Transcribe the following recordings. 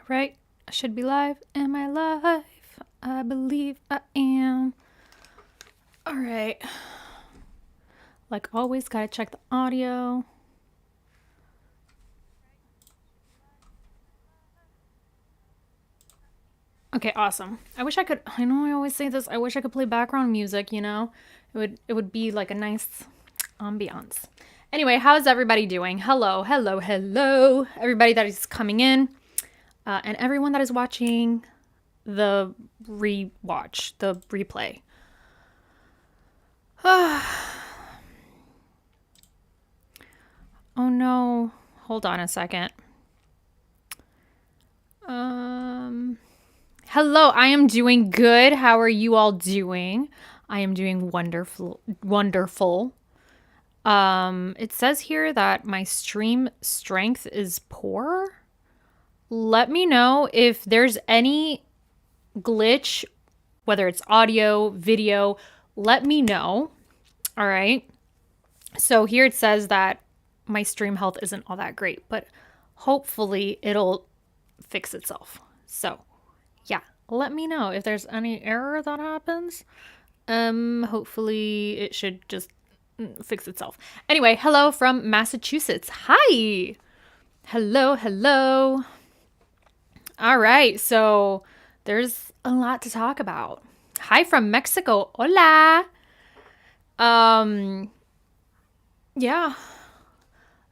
right? I should be live. Am I live? I believe I am. All right. Like always, gotta check the audio. Okay, awesome. I wish I could, I know I always say this, I wish I could play background music, you know? It would be like a nice ambiance. Anyway, how's everybody doing? Hello, hello, hello. Everybody that is coming in, and everyone that is watching the rewatch, the replay. Oh no. Hold on a second. Hello, I am doing good. How are you all doing? I am doing wonderful. Wonderful. It says here that my stream strength is poor. Let me know if there's any glitch, whether it's audio, video, let me know. All right. So here it says that my stream health isn't all that great, but hopefully it'll fix itself. So yeah, let me know if there's any error that happens. Hopefully it should just fix itself. Anyway, hello from Massachusetts. Hi. Hello, hello. All right, so there's a lot to talk about. Hi from Mexico. Hola. Yeah.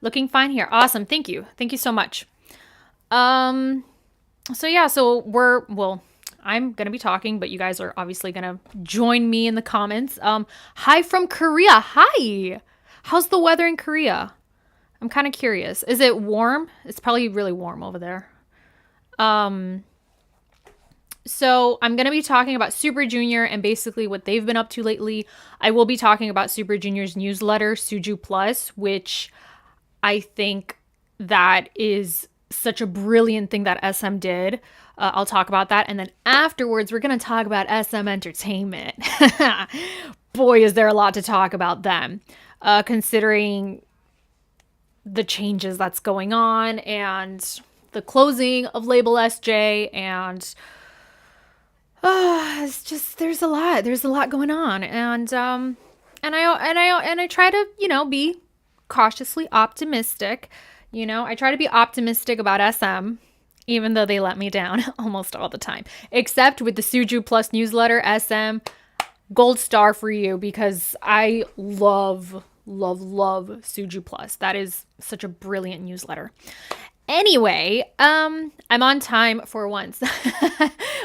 Looking fine here. Awesome. Thank you. Thank you so much. So yeah, I'm going to be talking, but you guys are obviously going to join me in the comments. Hi from Korea. Hi. How's the weather in Korea? I'm kind of curious. Is it warm? It's probably really warm over there. So I'm going to be talking about Super Junior and basically what they've been up to lately. I will be talking about Super Junior's newsletter, SUJU Plus, which I think that is such a brilliant thing that SM did. I'll talk about that. And then afterwards, we're going to talk about SM Entertainment. Boy, is there a lot to talk about them, considering the changes that's going on and the closing of label SJ, and it's just there's a lot going on, and I try to be cautiously optimistic. I try to be optimistic about SM, even though they let me down almost all the time, except with the SUJU Plus newsletter. SM, gold star for you, because I love SUJU Plus. That is such a brilliant newsletter. Anyway, I'm on time for once.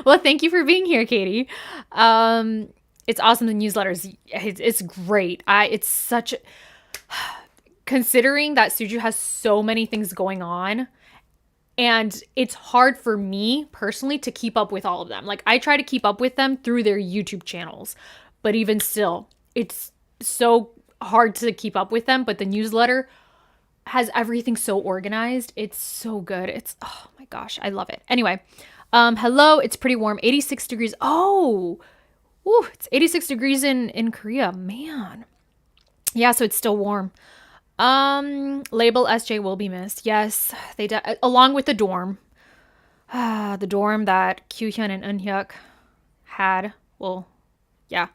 Well, thank you for being here, Katie. It's awesome. The newsletters, it's great. It's such, considering that SUJU has so many things going on, and it's hard for me personally to keep up with all of them. Like, I try to keep up with them through their YouTube channels, but even still, it's so hard to keep up with them. But the newsletter has everything so organized. It's so good. Oh my gosh, I love it. Anyway, hello, it's pretty warm, 86 degrees. Oh, ooh, it's 86 degrees in Korea, man. Yeah, so it's still warm. Label SJ will be missed. Yes, along with the dorm. The dorm that Kyuhyun and Eunhyuk had. Well, yeah.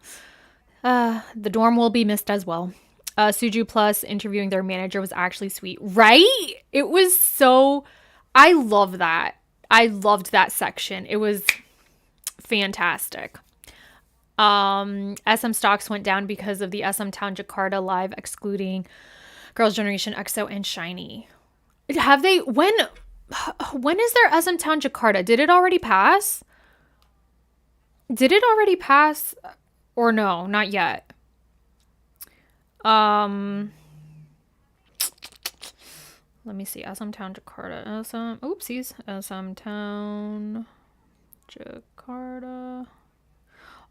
The dorm will be missed as well. SUJU Plus interviewing their manager was actually sweet, right? It was so, I love that. I loved that section. It was fantastic. SM stocks went down because of the SM Town Jakarta live excluding Girls' Generation EXO and SHINee. Have they, when is their SM Town Jakarta? Did it already pass? Or no, not yet. Let me see. SM Town Jakarta. SM Town Jakarta.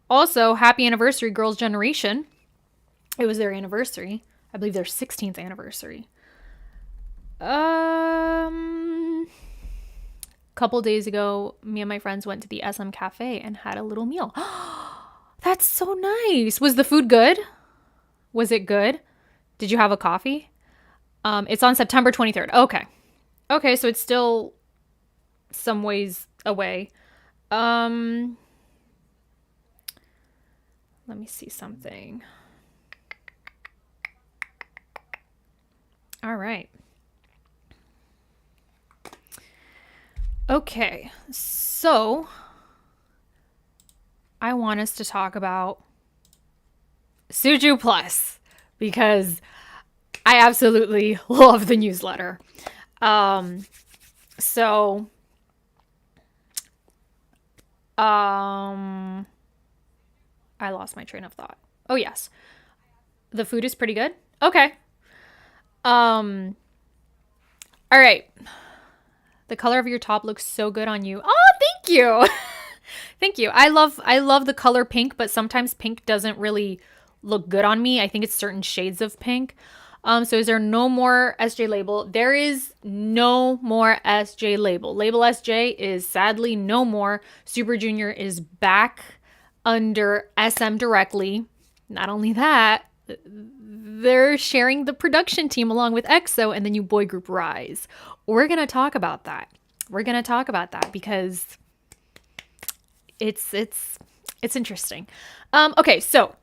Also, happy anniversary, Girls' Generation. It was their anniversary. I believe their 16th anniversary. Couple days ago, me and my friends went to the SM Cafe and had a little meal. That's so nice. Was the food good? Was it good? Did you have a coffee? It's on September 23rd. Okay, so it's still some ways away. Let me see something. All right. Okay, so I want us to talk about SUJU Plus because I absolutely love the newsletter. So I lost my train of thought. Oh yes. The food is pretty good. Okay. All right. The color of your top looks so good on you. Oh, thank you. Thank you. I love the color pink, but sometimes pink doesn't really look good on me. I think it's certain shades of pink. So is there no more SJ label? There is no more SJ label. Label SJ is sadly no more. Super Junior is back under SM directly. Not only that, they're sharing the production team along with EXO and the new boy group Rise. We're going to talk about that. Because it's interesting. Okay, so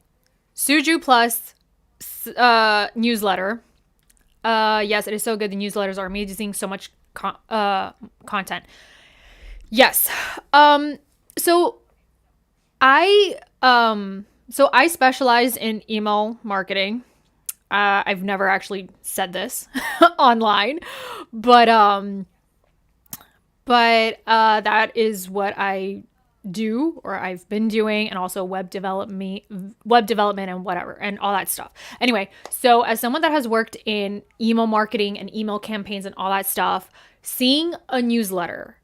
SUJU Plus newsletter. Yes, it is so good. The newsletters are amazing. So much content. Yes. So I specialize in email marketing. I've never actually said this online, but that is what I do, or I've been doing, and also web development and whatever and all that stuff. Anyway, so as someone that has worked in email marketing and email campaigns and all that stuff, seeing a newsletter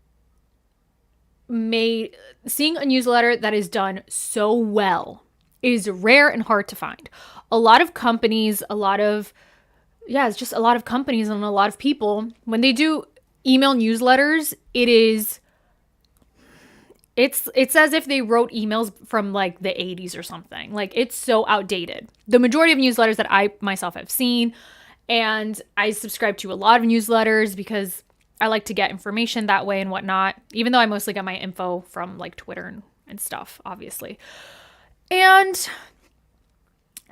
that is done so well is rare and hard to find. A lot of companies and a lot of people, when they do email newsletters, it's as if they wrote emails from like the 80s or something. Like, it's so outdated. The majority of newsletters that I myself have seen, and I subscribe to a lot of newsletters because I like to get information that way and whatnot, even though I mostly get my info from like Twitter and stuff, obviously.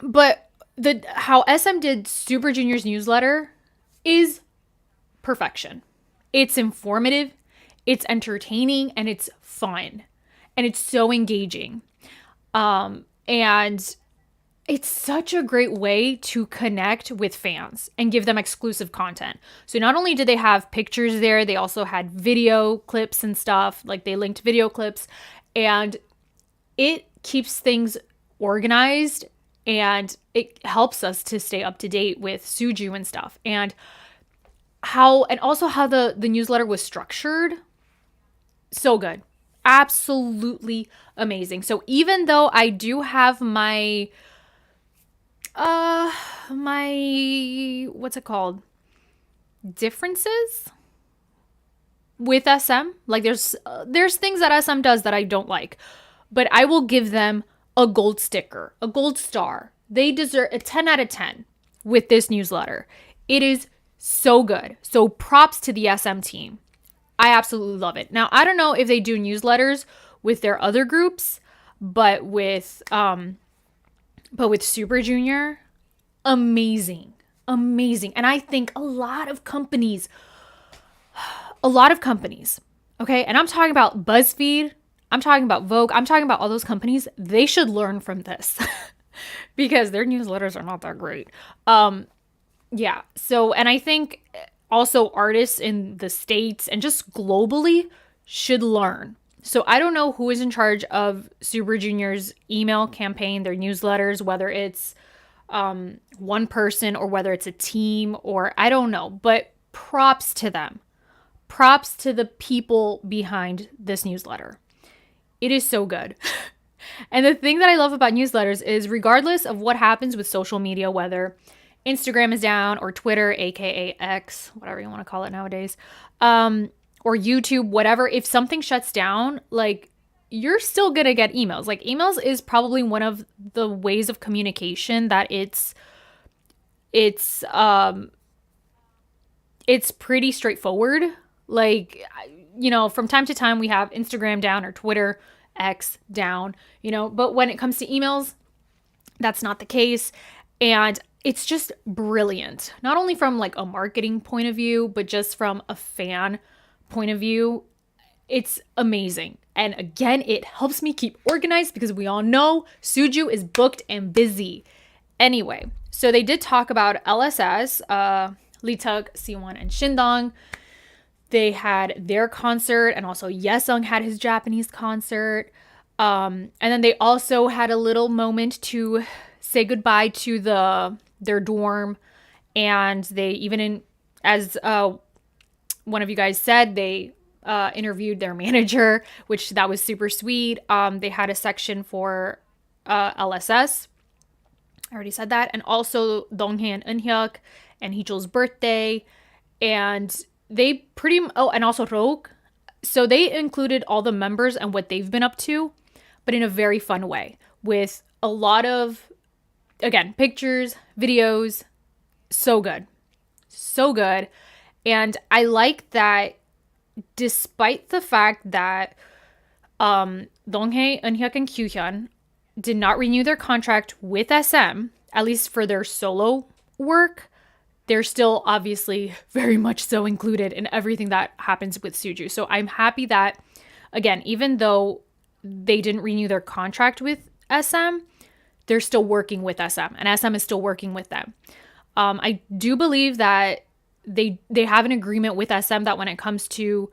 But how SM did Super Junior's newsletter is perfection. It's informative, it's entertaining, and it's fun. And it's so engaging. And it's such a great way to connect with fans and give them exclusive content. So not only did they have pictures there, they also had video clips and stuff. Like, they linked video clips, and it keeps things organized, and it helps us to stay up to date with SUJU and stuff. And also how the newsletter was structured. So good. Absolutely amazing. So even though I do have my what's it called? Differences with SM. Like, there's things that SM does that I don't like, but I will give them a gold sticker, a gold star. They deserve a 10 out of 10 with this newsletter. It is so good. So props to the SM team. I absolutely love it. Now, I don't know if they do newsletters with their other groups, but with Super Junior, amazing. And I think a lot of companies, okay? And I'm talking about BuzzFeed, I'm talking about Vogue, I'm talking about all those companies. They should learn from this because their newsletters are not that great. Yeah. So, and I think also artists in the States and just globally should learn. So I don't know who is in charge of Super Junior's email campaign, their newsletters, whether it's one person or whether it's a team, or I don't know, but props to them. Props to the people behind this newsletter. It is so good. And the thing that I love about newsletters is, regardless of what happens with social media, whether Instagram is down or Twitter, aka X, whatever you want to call it nowadays, or YouTube, whatever, if something shuts down, like, you're still gonna get emails. Like, emails is probably one of the ways of communication that it's pretty straightforward. Like, from time to time we have Instagram down or Twitter, X down, but when it comes to emails, that's not the case. And it's just brilliant, not only from like a marketing point of view, but just from a fan point of view. It's amazing. And again, it helps me keep organized because we all know SUJU is booked and busy. Anyway, so they did talk about LSS, Leeteuk, Siwon, and Shindong. They had their concert, and also Yesung had his Japanese concert. And then they also had a little moment to say goodbye to their dorm. And they even, as one of you guys said, they interviewed their manager, which that was super sweet. They had a section for LSS. I already said that. And also Donghae and Eunhyuk and Heechul's birthday. And they and also Ryeowook. So they included all the members and what they've been up to, but in a very fun way with a lot of, again, pictures, videos. So good. So good. And I like that despite the fact that Donghae, Eunhyuk, and Kyuhyun did not renew their contract with SM, at least for their solo work, they're still obviously very much so included in everything that happens with SUJU. So I'm happy that, again, even though they didn't renew their contract with SM, they're still working with SM, and SM is still working with them. I do believe that they have an agreement with SM that when it comes to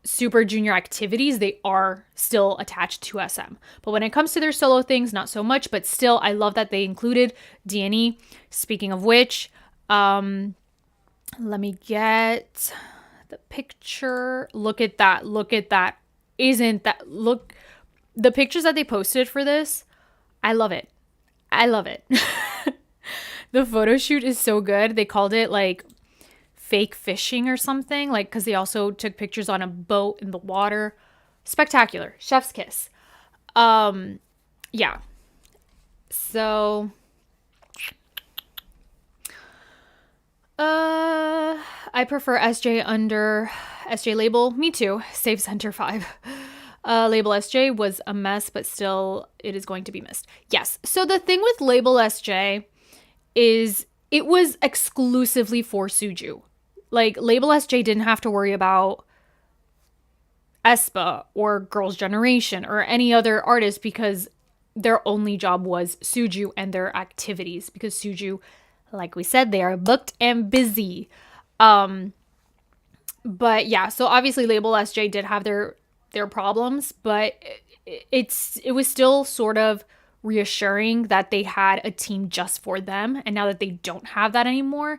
Super Junior activities, they are still attached to SM. But when it comes to their solo things, not so much. But still, I love that they included D&E. Speaking of which, let me get the picture. Look at that. Look at that. Isn't that... Look, the pictures that they posted for this, I love it. I love it. The photo shoot is so good. They called it like fake fishing or something, like, because they also took pictures on a boat in the water. Spectacular. Chef's kiss. Yeah. So I prefer SJ under SJ label. Me too. Save Center 5. Label SJ was a mess, but still it is going to be missed. Yes. So the thing with label SJ is it was exclusively for SUJU. Like, label SJ didn't have to worry about aespa or Girls' Generation or any other artist because their only job was SUJU and their activities, because SUJU, like we said, they are booked and busy. But yeah, so obviously label SJ did have their problems, but it was still sort of reassuring that they had a team just for them, and now that they don't have that anymore,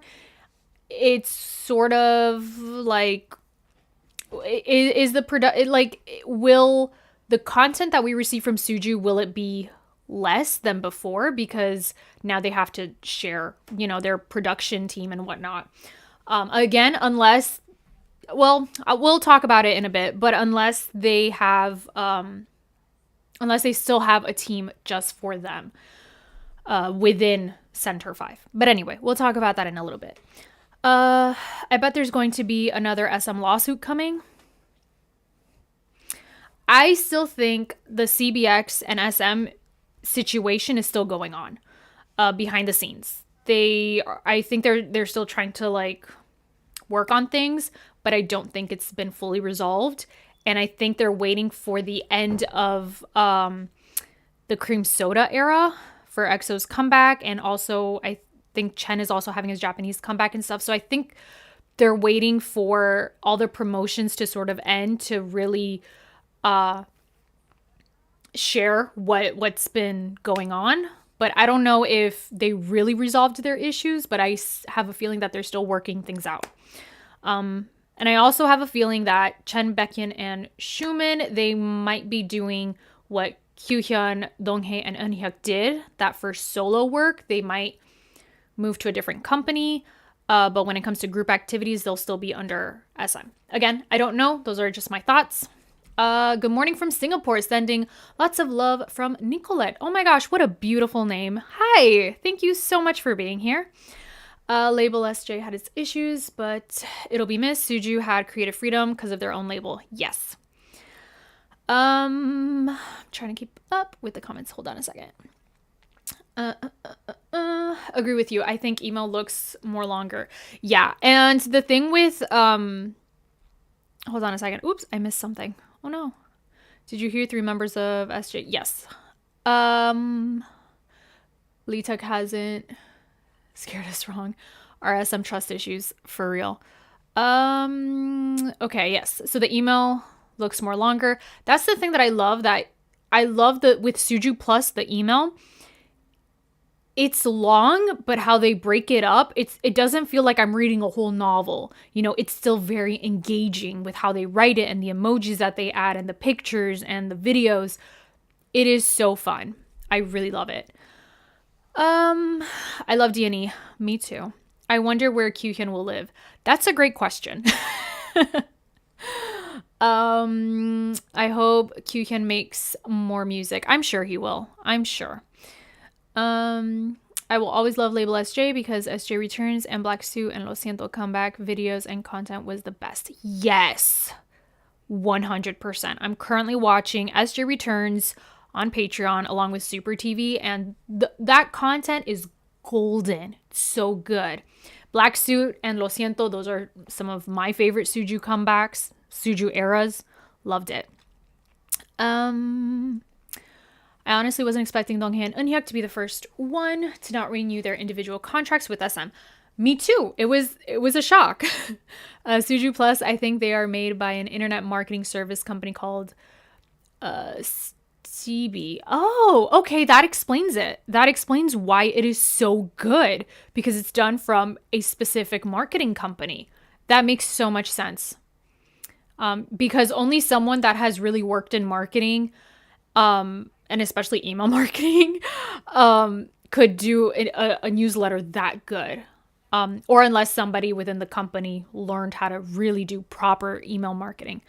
it's sort of like, will the content that we receive from SUJU, will it be less than before because now they have to share, their production team and whatnot. Again, unless, well, we'll talk about it in a bit, but unless they still have a team just for them within Center 5. But anyway, we'll talk about that in a little bit. I bet there's going to be another SM lawsuit coming. I still think the CBX and SM situation is still going on behind the scenes. I think they're still trying to work on things, but I don't think it's been fully resolved. And I think they're waiting for the end of the Cream Soda era for EXO's comeback, and also I think Chen is also having his Japanese comeback and stuff. So I think they're waiting for all the promotions to sort of end to really share what's been going on. But I don't know if they really resolved their issues, but I have a feeling that they're still working things out. And I also have a feeling that Chen, Baekhyun, and Sungmin, they might be doing what Kyuhyun, Donghae, and Eunhyuk did, that for solo work. They might move to a different company, but when it comes to group activities, they'll still be under SM. Again, I don't know. Those are just my thoughts. Good morning from Singapore, sending lots of love from Nicolette. Oh my gosh, what a beautiful name. Hi, thank you so much for being here. Label SJ had its issues, but it'll be missed. SUJU had creative freedom because of their own label. Yes. I'm trying to keep up with the comments. Hold on a second. Agree with you. I think email looks more longer. Yeah, and the thing with hold on a second. Oops, I missed something. Oh no. Did you hear 3 members of SJ? Yes. Leeteuk hasn't scared us wrong. RSM trust issues for real. Okay, yes. So the email looks more longer. That's the thing that I love, that I love that with SUJU Plus, the email, it's long, but how they break it up, it doesn't feel like I'm reading a whole novel. You know, it's still very engaging with how they write it and the emojis that they add and the pictures and the videos. It is so fun. I really love it. I love D&E. Me too. I wonder where Kyuhyun will live. That's a great question. I hope Kyuhyun makes more music. I'm sure he will. I'm sure. I will always love Label SJ because SJ Returns and Black Suit and Lo Siento comeback videos and content was the best. Yes. 100%. I'm currently watching SJ Returns on Patreon along with Super TV, and that content is golden. It's so good. Black Suit and Lo Siento, those are some of my favorite SUJU comebacks, SUJU eras. Loved it. I honestly wasn't expecting Donghae and Eunhyuk to be the first one to not renew their individual contracts with SM. Me too. It was a shock. SUJU Plus, I think they are made by an internet marketing service company called CB. Oh, okay, that explains it. That explains why it is so good, because it's done from a specific marketing company. That makes so much sense. Because only someone that has really worked in marketing, and especially email marketing, could do a newsletter that good. Or unless somebody within the company learned how to really do proper email marketing.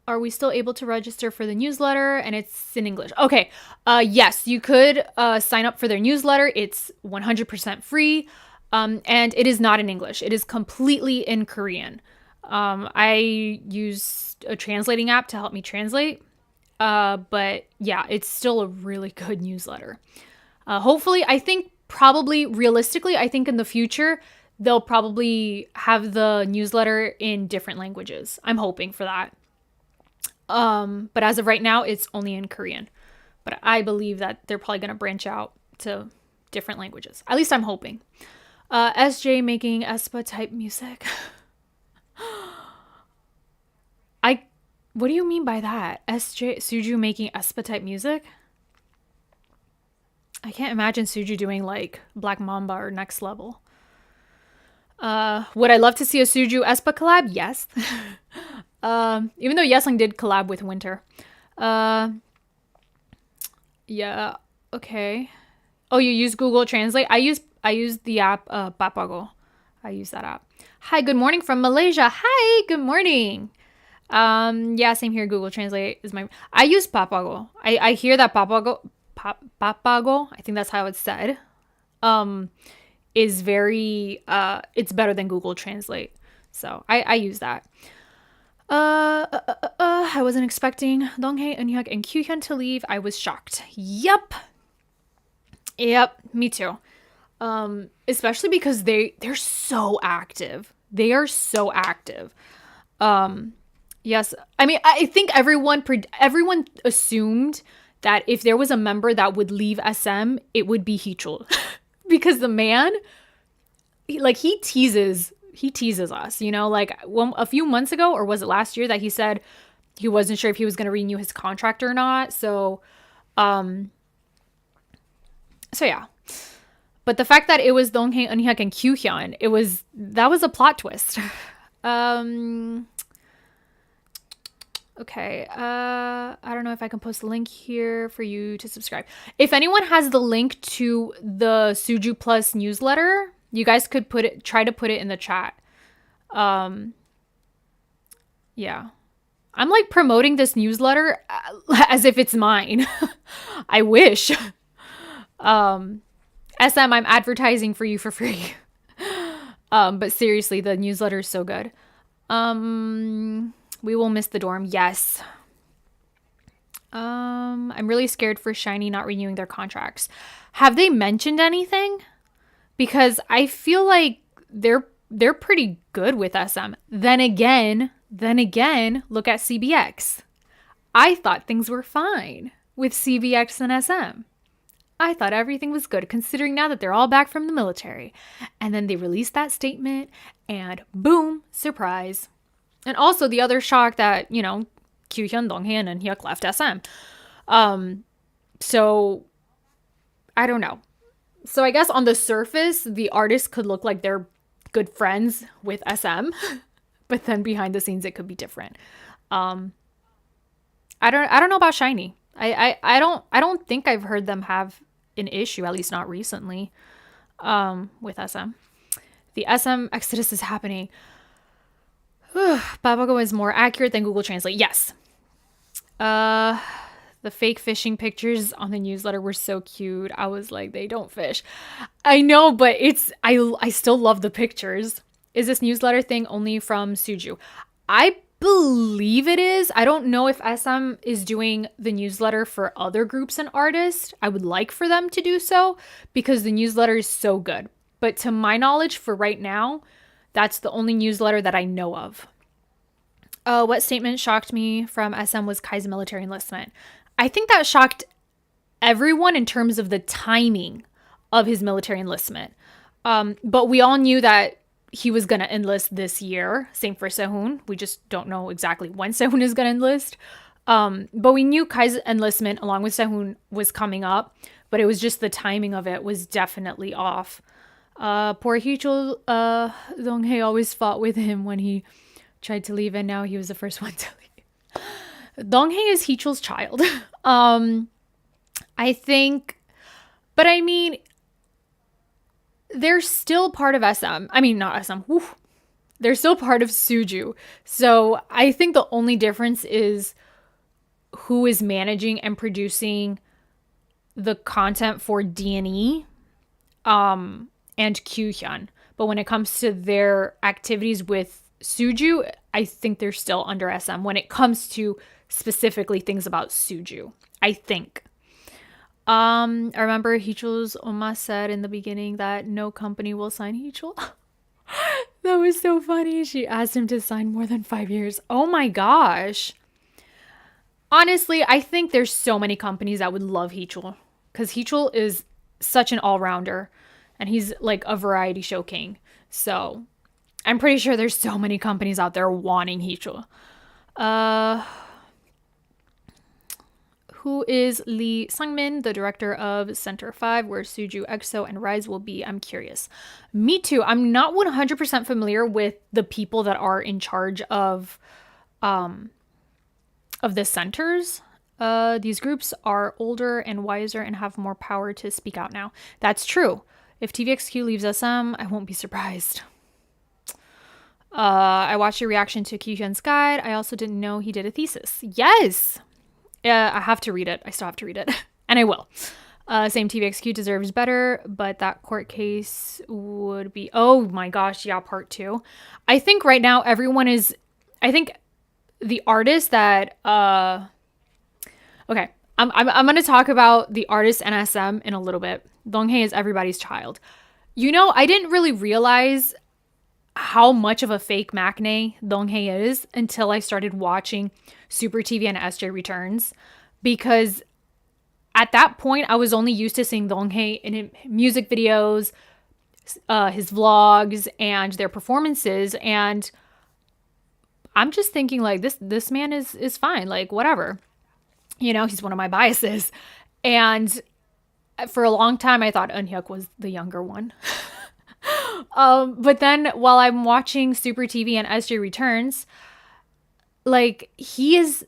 Are we still able to register for the newsletter? And it's in English. Okay. Yes, you could sign up for their newsletter. It's 100% free. And it is not in English. It is completely in Korean. I used a translating app to help me translate. But yeah, it's still a really good newsletter. Hopefully, I think probably realistically, I think in the future, they'll probably have the newsletter in different languages. I'm hoping for that. But as of right now, it's only in Korean. But I believe that they're probably going to branch out to different languages. At least I'm hoping. SJ making aespa type music. What do you mean by that? SUJU making aespa type music? I can't imagine SUJU doing like Black Mamba or Next Level. Would I love to see a SUJU aespa collab? Yes. Even though Yesung did collab with Winter. Yeah, okay. Oh, you use Google Translate? I use the app Papago. I use that app. Hi, good morning from Malaysia. Hi, good morning. Yeah, same here. Google Translate is I use Papago. I hear that Papago, I think that's how it's said, is very, it's better than Google Translate. So I use that. I wasn't expecting Donghae, Eunhyuk, and Kyuhyun to leave. I was shocked. Yep, me too. Especially because they're so active. They are so active. Yes, I mean, I think everyone assumed that if there was a member that would leave SM, it would be Heechul. Because the man, he teases us, you know, like a few months ago, or was it last year, that he said he wasn't sure if he was going to renew his contract or not. So yeah. But the fact that it was Donghae, Eunhyuk, and Kyuhyun, that was a plot twist. Okay, I don't know if I can post a link here for you to subscribe. If anyone has the link to the SUJU Plus newsletter, you guys could try to put it in the chat. Yeah. I'm like promoting this newsletter as if it's mine. I wish. SM, I'm advertising for you for free. But seriously, the newsletter is so good. We will miss the dorm. Yes. I'm really scared for SHINee not renewing their contracts. Have they mentioned anything? Because I feel like they're pretty good with SM. Then again, look at CBX. I thought things were fine with CBX and SM. I thought everything was good, considering now that they're all back from the military. And then they released that statement, and boom, surprise. And also the other shock that, Kyuhyun, Donghae, and Eunhyuk left SM. So, I don't know. So I guess on the surface, the artists could look like they're good friends with SM. But then behind the scenes, it could be different. I don't know about SHINee. I don't think I've heard them have an issue, at least not recently, with SM. The SM exodus is happening. Babago is more accurate than Google Translate. Yes. The fake fishing pictures on the newsletter were so cute. I was like, they don't fish. I know, but I still love the pictures. Is this newsletter thing only from SUJU? I believe it is. I don't know if SM is doing the newsletter for other groups and artists. I would like for them to do so because the newsletter is so good. But to my knowledge, for right now, that's the only newsletter that I know of. What statement shocked me from SM was Kai's military enlistment. I think that shocked everyone in terms of the timing of his military enlistment. But we all knew that he was going to enlist this year. Same for Sehun. We just don't know exactly when Sehun is going to enlist. But we knew Kai's enlistment along with Sehun was coming up. But it was just the timing of it was definitely off. Poor Heechul, Donghae always fought with him when he tried to leave, and now he was the first one to leave. Donghae is Heechul's child. I think, but I mean, they're still part of SM. I mean, not SM. Whew. They're still part of SUJU. So I think the only difference is who is managing and producing the content for D&E and Kyuhyun. But when it comes to their activities with SUJU, I think they're still under SM when it comes to specifically things about SUJU, I think. I remember Heechul's Oma said in the beginning that no company will sign Heechul. That was so funny. She asked him to sign more than 5 years. Oh my gosh. Honestly, I think there's so many companies that would love Heechul because Heechul is such an all-rounder and he's like a variety show king. So I'm pretty sure there's so many companies out there wanting Heechul. Who is Lee Sungmin, the director of Center 5, where SUJU, EXO, and Rise will be? I'm curious. Me too. I'm not 100% familiar with the people that are in charge of the centers. These groups are older and wiser and have more power to speak out now. That's true. If TVXQ leaves SM, I won't be surprised. I watched your reaction to Kyuhyun's guide. I also didn't know he did a thesis. Yes! I have to read it. I still have to read it. And I will. Same TVXQ deserves better, but that court case would be... Oh my gosh, yeah, part 2. I think right now everyone is... I think the artist that... Okay, I'm going to talk about the artist and SM in a little bit. Donghae is everybody's child. I didn't really realize how much of a fake maknae Donghae is until I started watching Super TV and SJ Returns, because at that point I was only used to seeing Donghae in music videos, his vlogs, and their performances, and I'm just thinking like this man is fine, like whatever, he's one of my biases. And for a long time I thought Eunhyuk was the younger one. But then while I'm watching Super TV and SJ Returns, like he is,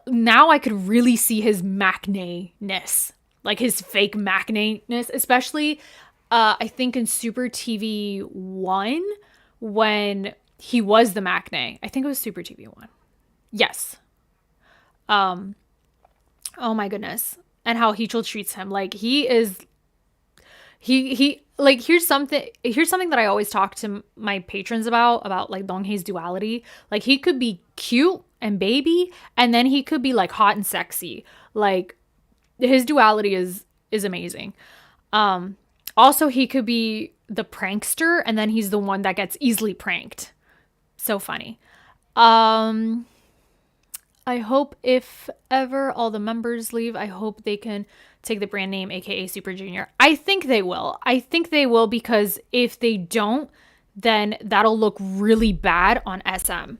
now I could really see his maknae-ness, like his fake maknae-ness, especially I think in Super TV 1 when he was the maknae. I think it was Super TV 1. Yes. Oh my goodness. and how Heechul treats him. Like he like here's something that I always talk to my patrons about like Donghae's duality. Like he could be cute and baby, and then he could be like hot and sexy. Like his duality is amazing. Also he could be the prankster, and then he's the one that gets easily pranked. So funny. I hope if ever all the members leave, I hope they can take the brand name, aka Super Junior. I think they will. Because if they don't, then that'll look really bad on SM.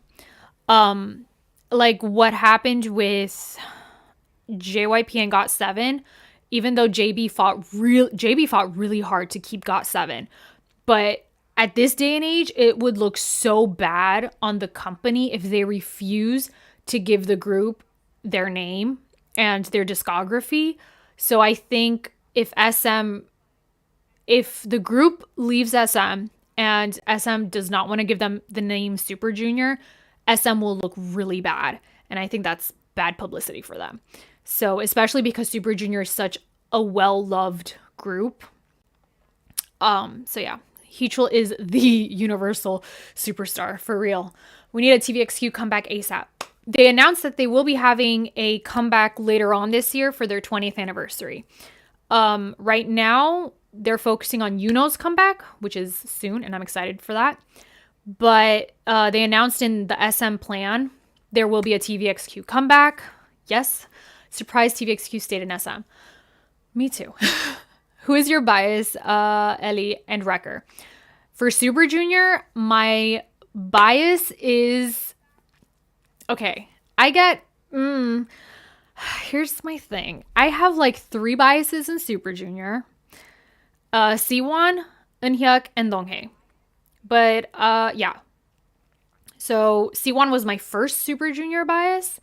Like what happened with JYP and GOT7, even though JB fought really hard to keep GOT7, but at this day and age, it would look so bad on the company if they refuse to give the group their name and their discography. So I think if the group leaves SM and SM does not want to give them the name Super Junior, SM will look really bad. And I think that's bad publicity for them. So especially because Super Junior is such a well-loved group. So yeah, Heechul is the universal superstar for real. We need a TVXQ comeback ASAP. They announced that they will be having a comeback later on this year for their 20th anniversary. Right now, they're focusing on Yuno's comeback, which is soon, and I'm excited for that. But they announced in the SM plan, there will be a TVXQ comeback. Yes, surprise TVXQ stayed in SM. Me too. Who is your bias, Ellie and Wrecker? For Super Junior, my bias is... Okay, here's my thing. I have like 3 biases in Super Junior. Siwon, Eunhyuk, and Donghae. But, yeah. So, Siwon was my first Super Junior bias.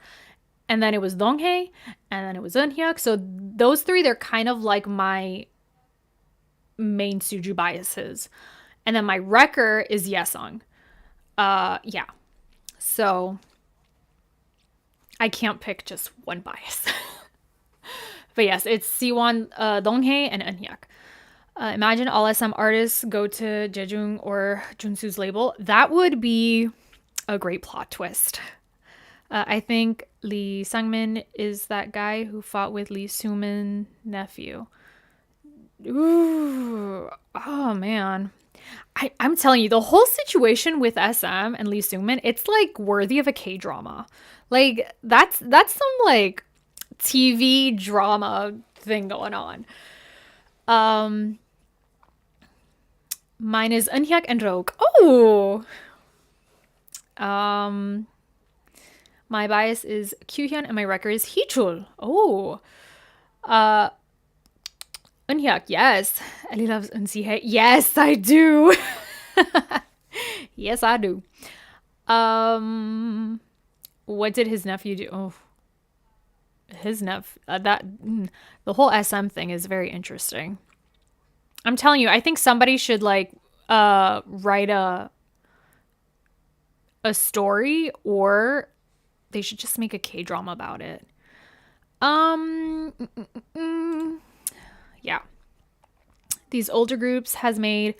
And then it was Donghae. And then it was Eunhyuk. So, those 3, they're kind of like my main SUJU biases. And then my wrecker is Yesung. Yeah. So... I can't pick just one bias. But yes, it's Siwon, Donghae, and Eunhyuk. Imagine all SM artists go to Jejung or Junsu's label. That would be a great plot twist. I think Lee Sungmin is that guy who fought with Lee Soo-min nephew. Ooh, oh man. I'm telling you, the whole situation with SM and Lee Soo-min, it's like worthy of a K-drama. Like that's some like TV drama thing going on. Mine is Eunhyuk and Ryeowook. Oh. My bias is Kyuhyun and my wrecker is Heechul. Oh. Eunhyuk, yes. Ellie loves Eunsi. Yes, I do. Yes, I do. What did his nephew do? Oh, his nephew. The whole SM thing is very interesting. I'm telling you, I think somebody should like write a story, or they should just make a K-drama about it. Yeah. These older groups has made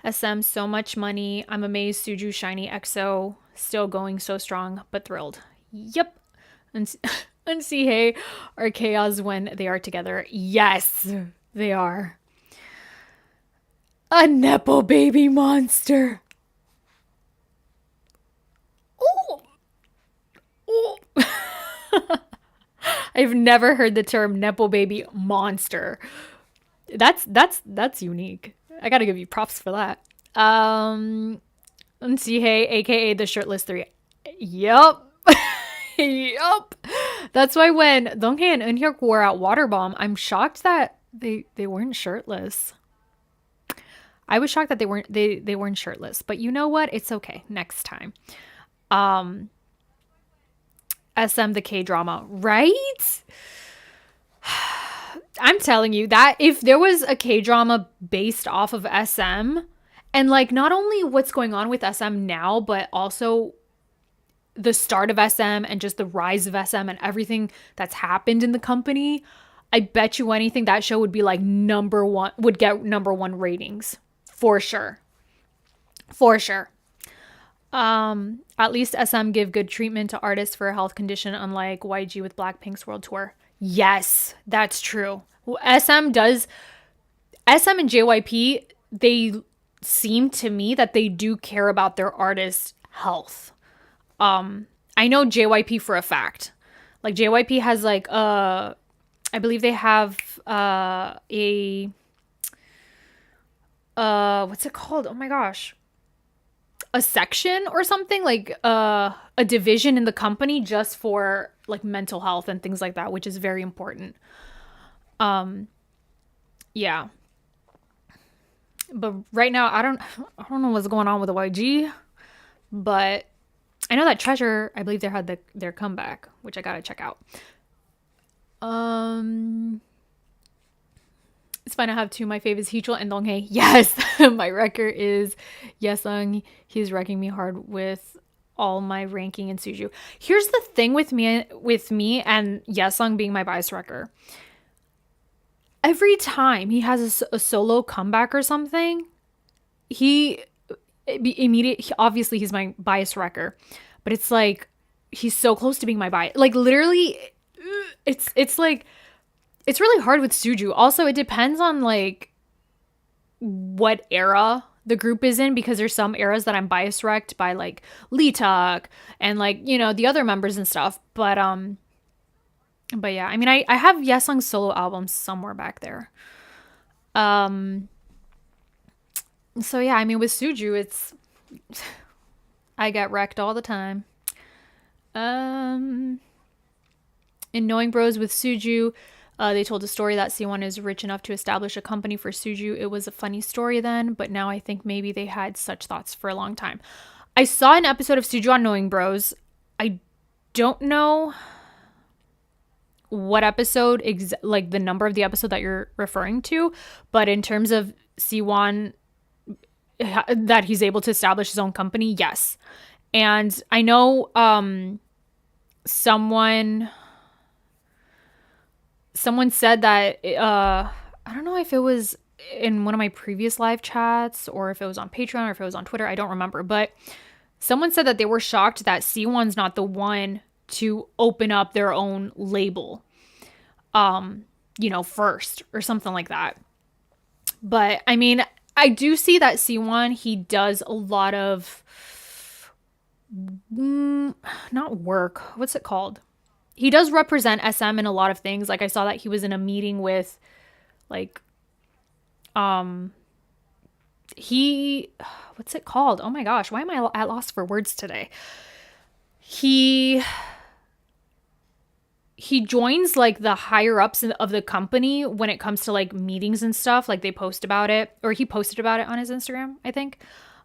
SM so much money. I'm amazed Suju, SHINee, EXO still going so strong, but thrilled. Yep. And Sihei are chaos when they are together. Yes, they are. A Nepo baby monster. Oh. Oh. I've never heard the term Nepo baby monster. That's unique. I gotta give you props for that. Sihei, aka the shirtless 3. Yup. Yup. That's why when Donghae and Eunhyuk wore out Waterbomb, I'm shocked that they weren't shirtless. I was shocked that they weren't shirtless, but you know what? It's okay. Next time. SM the K-drama, right? I'm telling you that if there was a K-drama based off of SM, and like not only what's going on with SM now, but also the start of SM and just the rise of SM and everything that's happened in the company, I bet you anything that show would be like number one, would get number one ratings. For sure. For sure. At least SM give good treatment to artists for a health condition, unlike YG with Blackpink's world tour. Yes, that's true. SM and JYP, they seem to me that they do care about their artists' health. I know JYP for a fact. Like JYP has like I believe they have what's it called? Oh my gosh. A section or something, like a division in the company just for like mental health and things like that, which is very important. Yeah. But right now I don't know what's going on with the YG, but I know that Treasure, I believe they had their comeback, which I gotta check out. It's fine to have two. My favorites, Heechul and Donghae. Yes, my record is Yesung. He's wrecking me hard with all my ranking in SUJU. Here's the thing with me and Yesung being my bias wrecker. Every time he has a solo comeback or something, obviously he's my bias wrecker, but it's like he's so close to being my bias. Like literally, it's like. It's really hard with SUJU. Also, it depends on like what era the group is in, because there's some eras that I'm bias wrecked by like Leeteuk and like, you know, the other members and stuff. But yeah, I mean, I have Yesung's solo albums somewhere back there. So yeah, I mean with SUJU, it's I get wrecked all the time. In Knowing Bros with SUJU, they told a story that Siwon is rich enough to establish a company for SUJU. It was a funny story then, but now I think maybe they had such thoughts for a long time. I saw an episode of SUJU on Knowing Bros. I don't know what episode, like the number of the episode that you're referring to, but in terms of Siwon, that he's able to establish his own company, yes. And I know someone said that I don't know if it was in one of my previous live chats or if it was on Patreon or if it was on Twitter, I don't remember, but someone said that they were shocked that Siwon's not the one to open up their own label first or something like that. But I mean, I do see that Siwon, he does a lot of not work, what's it called? He does represent SM in a lot of things. Like I saw that he was in a meeting with like what's it called? Oh my gosh, why am I at loss for words today? He joins like the higher ups of the company when it comes to like meetings and stuff. Like they post about it, or he posted about it on his Instagram, I think.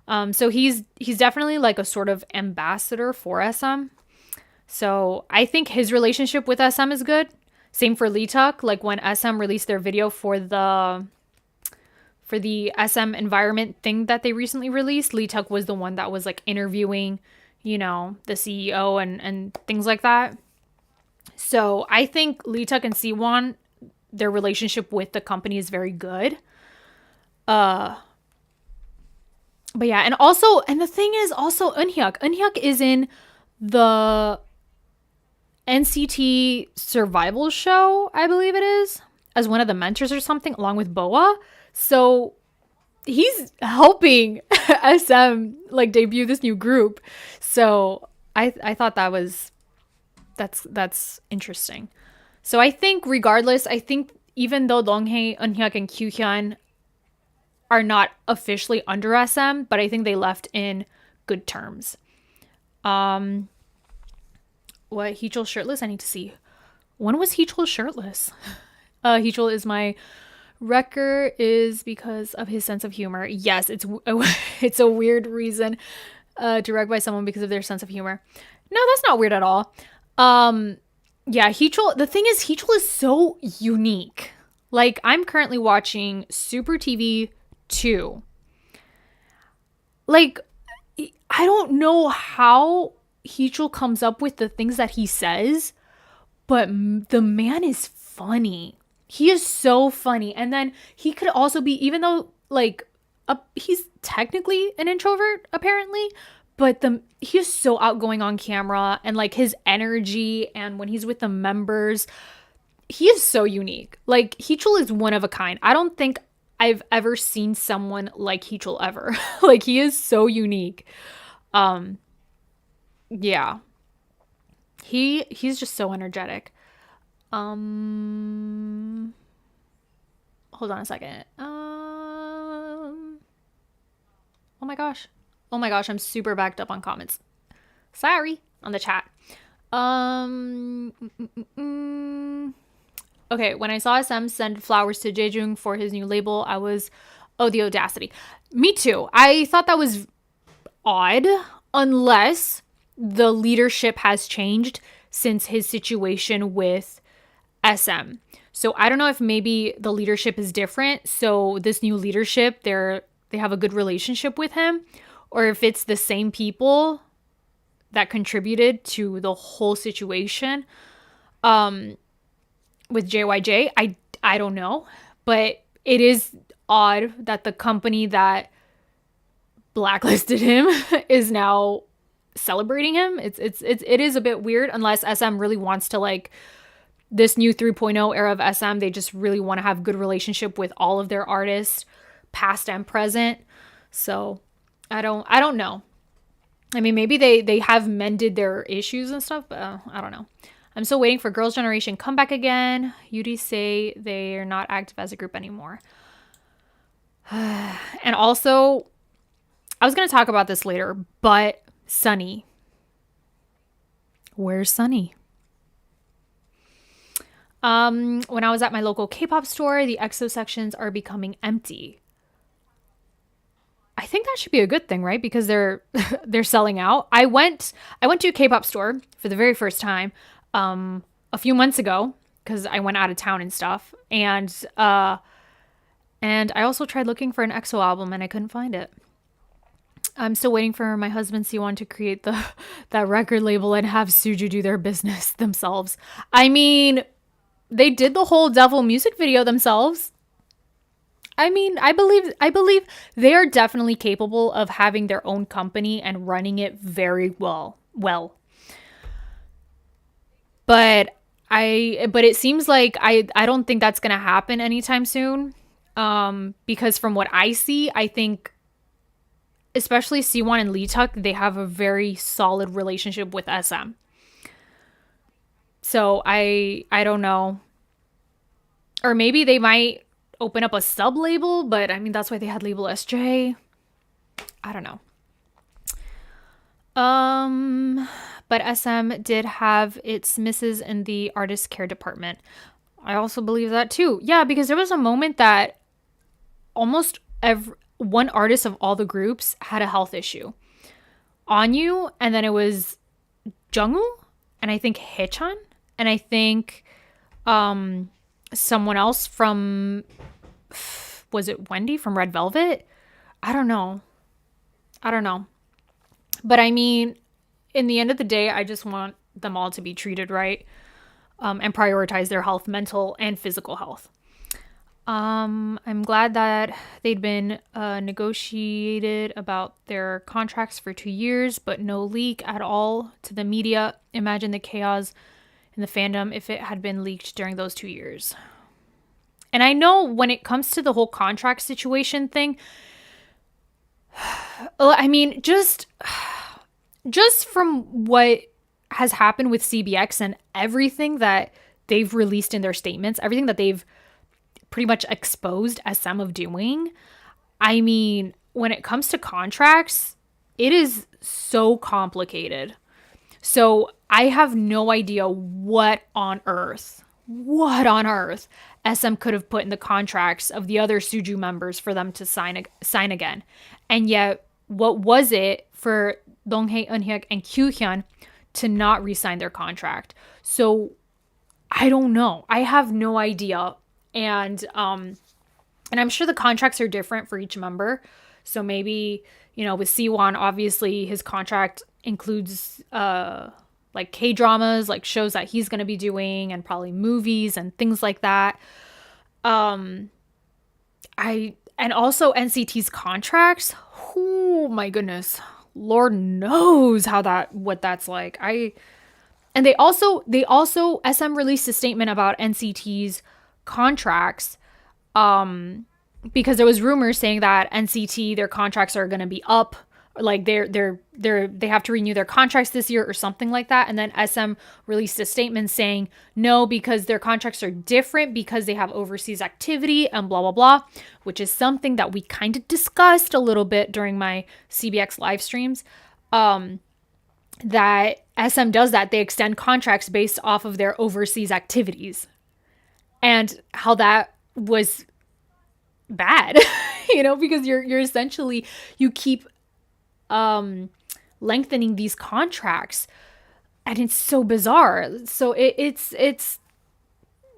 So he's definitely like a sort of ambassador for SM. So I think his relationship with SM is good. Same for Leeteuk. Like when SM released their video for the SM environment thing that they recently released, Leeteuk was the one that was like interviewing, the CEO and things like that. So I think Leeteuk and Siwon, their relationship with the company is very good. But yeah, and the thing is also Eunhyuk. Eunhyuk is in the NCT survival show, I believe it is, as one of the mentors or something, along with Boa. So he's helping SM like debut this new group. So I thought that's interesting. So I think regardless, even though Donghae, Eunhyuk, and Kyuhyun are not officially under SM, but I think they left in good terms. What, Heechul shirtless? I need to see. When was Heechul shirtless? Heechul is my wrecker is because of his sense of humor. Yes, it's a weird reason to wreck by someone because of their sense of humor. No, that's not weird at all. Yeah, Heechul, the thing is, Heechul is so unique. Like, I'm currently watching Super TV 2. Like, I don't know how Heechul comes up with the things that he says, but the man is funny. He is so funny. And then he could also be, even though like he's technically an introvert apparently, but he is so outgoing on camera, and like his energy and when he's with the members, he is so unique. Like Heechul is one of a kind. I don't think I've ever seen someone like Heechul ever. Like he is so unique. Yeah. He's just so energetic. Hold on a second. Oh my gosh. Oh my gosh, I'm super backed up on comments. Sorry, on the chat. Okay, when I saw SM send flowers to Jaejung for his new label, I was, oh, the audacity. Me too. I thought that was odd, unless the leadership has changed since his situation with SM. So I don't know if maybe the leadership is different. So this new leadership, they have a good relationship with him, or if it's the same people that contributed to the whole situation with JYJ. I don't know, but it is odd that the company that blacklisted him is now celebrating him. It is a bit weird, unless SM really wants to, like, this new 3.0 era of SM, they just really want to have good relationship with all of their artists, past and present. So I don't know. I mean, maybe they have mended their issues and stuff, but I don't know. I'm still waiting for Girls' Generation comeback again. Yuri say they're not active as a group anymore. And also, I was going to talk about this later, but Sunny. Where's Sunny? When I was at my local K-pop store, the EXO sections are becoming empty. I think that should be a good thing, right? Because they're selling out. I went to a K-pop store for the very first time a few months ago because I went out of town and stuff. And I also tried looking for an EXO album and I couldn't find it. I'm still waiting for my husband Siwon to create that record label and have SUJU do their business themselves. I mean, they did the whole Devil music video themselves. I mean, I believe they are definitely capable of having their own company and running it very well. But it seems like I don't think that's gonna happen anytime soon. Because from what I see, I think especially Siwon and Leeteuk, they have a very solid relationship with SM. So I don't know. Or maybe they might open up a sub label, but I mean, that's why they had label SJ. I don't know. But SM did have its misses in the artist care department. I also believe that too. Yeah, because there was a moment that almost one artist of all the groups had a health issue. Onyu, and then it was Jungwoo, and I think Haechan, and I think someone else from, was it Wendy from Red Velvet? I don't know. But I mean, in the end of the day, I just want them all to be treated right, and prioritize their health, mental and physical health. I'm glad that they'd been negotiated about their contracts for 2 years, but no leak at all to the media. Imagine the chaos in the fandom if it had been leaked during those 2 years. And I know when it comes to the whole contract situation thing, I mean, just from what has happened with CBX and everything that they've released in their statements, everything that they've pretty much exposed SM of doing, I mean, when it comes to contracts, it is so complicated. So I have no idea what on earth SM could have put in the contracts of the other SUJU members for them to sign again. And yet, what was it for Donghae, Eunhyuk, and Kyuhyun to not re-sign their contract? So I don't know. I have no idea. And I'm sure the contracts are different for each member. So maybe, with Siwon, obviously his contract includes like K-dramas, like shows that he's going to be doing, and probably movies and things like that. And also NCT's contracts. Oh my goodness. Lord knows what that's like. And they also SM released a statement about NCT's contracts, because there was rumors saying that NCT, their contracts are going to be up, like they have to renew their contracts this year or something like that. And then SM released a statement saying no, because their contracts are different because they have overseas activity and blah blah blah, which is something that we kind of discussed a little bit during my CBX live streams. That SM does that. They extend contracts based off of their overseas activities, and how that was bad, because you're essentially, you keep lengthening these contracts, and it's so bizarre. So it's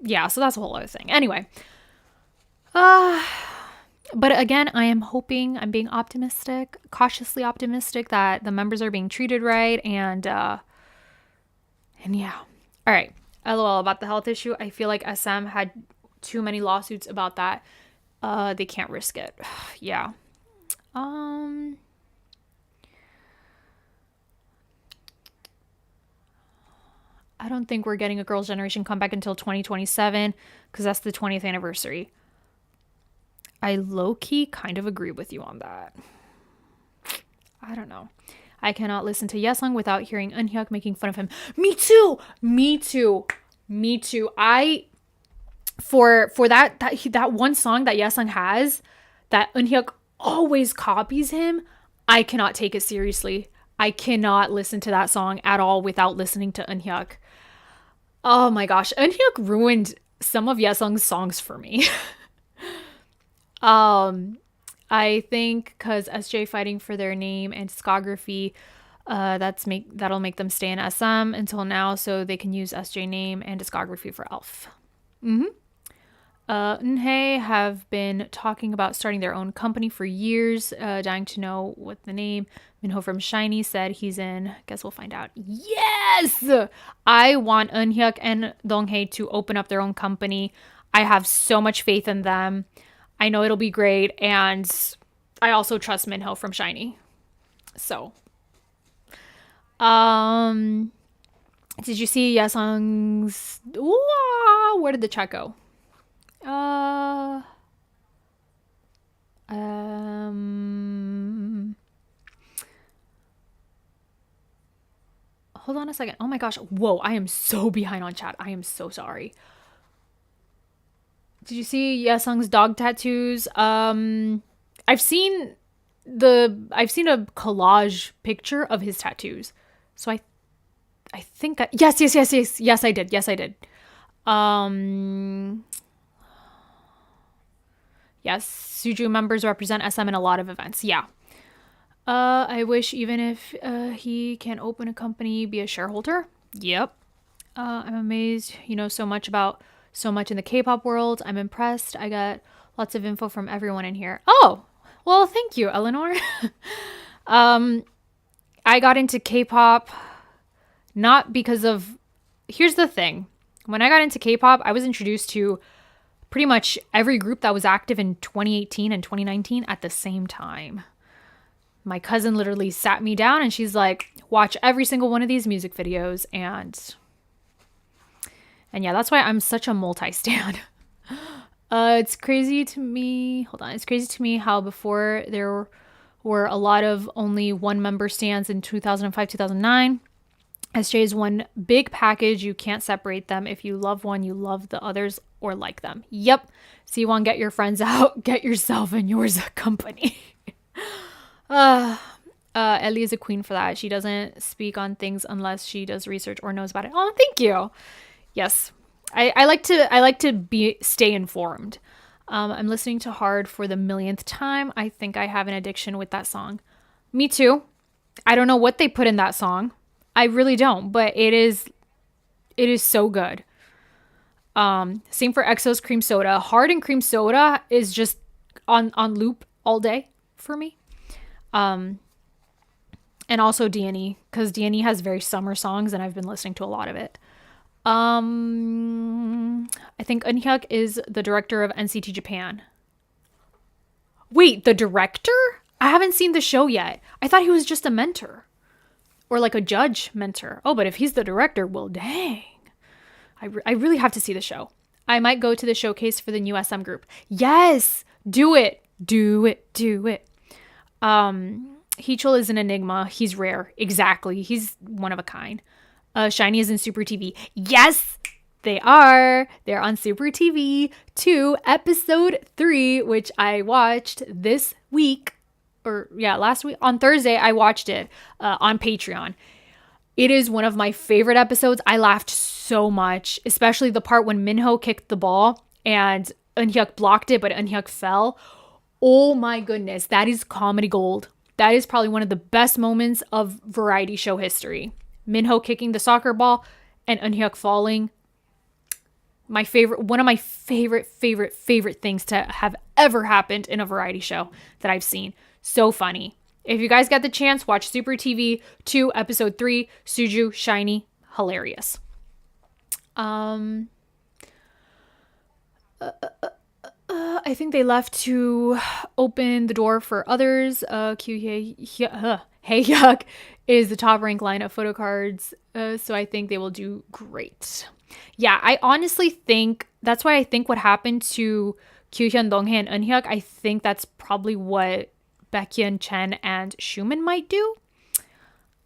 yeah, so that's a whole other thing. Anyway, but again, I'm being optimistic, cautiously optimistic, that the members are being treated right, and yeah. All right. LOL about the health issue. I feel like SM had too many lawsuits about that. They can't risk it. Yeah. I don't think we're getting a Girls' Generation comeback until 2027, because that's the 20th anniversary. I low-key kind of agree with you on that. I don't know. I cannot listen to Yesung without hearing Eunhyuk making fun of him. Me too. For that one song that Yesung has, that Eunhyuk always copies him, I cannot take it seriously. I cannot listen to that song at all without listening to Eunhyuk. Oh my gosh, Eunhyuk ruined some of Yesung's songs for me. I think because SJ fighting for their name and discography, that'll make them stay in SM until now, so they can use SJ name and discography for ELF. Donghae have been talking about starting their own company for years, dying to know what the name. Minho from SHINee said he's in. Guess we'll find out. Yes! I want Eunhyuk and Donghae to open up their own company. I have so much faith in them. I know it'll be great, and I also trust Minho from SHINee. So, did you see Yesung's? Where did the chat go? Hold on a second. Oh my gosh. Whoa, I am so behind on chat. I am so sorry. Did you see Yesung's dog tattoos? I've seen a collage picture of his tattoos. So I think yes, I did. Yes, I did. Yes, SUJU members represent SM in a lot of events. Yeah. I wish even if he can open a company, be a shareholder. Yep. I'm amazed you know so much in the K-pop world. I'm impressed. I got lots of info from everyone in here. Oh, well, thank you, Eleanor. I got into K-pop not because of... Here's the thing. When I got into K-pop, I was introduced to pretty much every group that was active in 2018 and 2019 at the same time. My cousin literally sat me down and she's like, watch every single one of these music videos. And yeah, that's why I'm such a multi-stan. It's crazy to me. Hold on. It's crazy to me how before there were a lot of only one member stands in 2005, 2009. SJ is one big package. You can't separate them. If you love one, you love the others or like them. Yep. Siwon, get your friends out. Get yourself and yours a company. Ellie is a queen for that. She doesn't speak on things unless she does research or knows about it. Oh, thank you. Yes. I like to stay informed. I'm listening to Hard for the millionth time. I think I have an addiction with that song. Me too. I don't know what they put in that song. I really don't, but it is so good. Same for EXO's Cream Soda. Hard and Cream Soda is just on loop all day for me. And also D&E, because D&E has very summer songs and I've been listening to a lot of it. I think Eunhyuk is the director of NCT Japan. Wait, the director? I haven't seen the show yet. I thought he was just a mentor. Or like a judge mentor. Oh, but if he's the director, well, dang. I really have to see the show. I might go to the showcase for the new SM group. Yes! Do it! Do it! Do it! Heechul is an enigma. He's rare. Exactly. He's one of a kind. SHINee is in Super TV. Yes! They are. They're on Super TV 2, episode 3, which I watched this week. Last week. On Thursday, I watched it on Patreon. It is one of my favorite episodes. I laughed so much, especially the part when Minho kicked the ball and Eunhyuk blocked it, but Eunhyuk fell. Oh my goodness, that is comedy gold. That is probably one of the best moments of variety show history. Minho kicking the soccer ball and Eunhyuk falling. One of my favorite things to have ever happened in a variety show that I've seen. So funny. If you guys get the chance, watch Super TV 2, episode 3, SUJU, SHINee. Hilarious. I think they left to open the door for others. Hehyuk is the top ranked line of photo cards. So I think they will do great. Yeah, I honestly think that's why I think what happened to Kyuhyun, Donghae, and Eunhyuk, I think that's probably what Baekhyun, Chen, and Sungmin might do.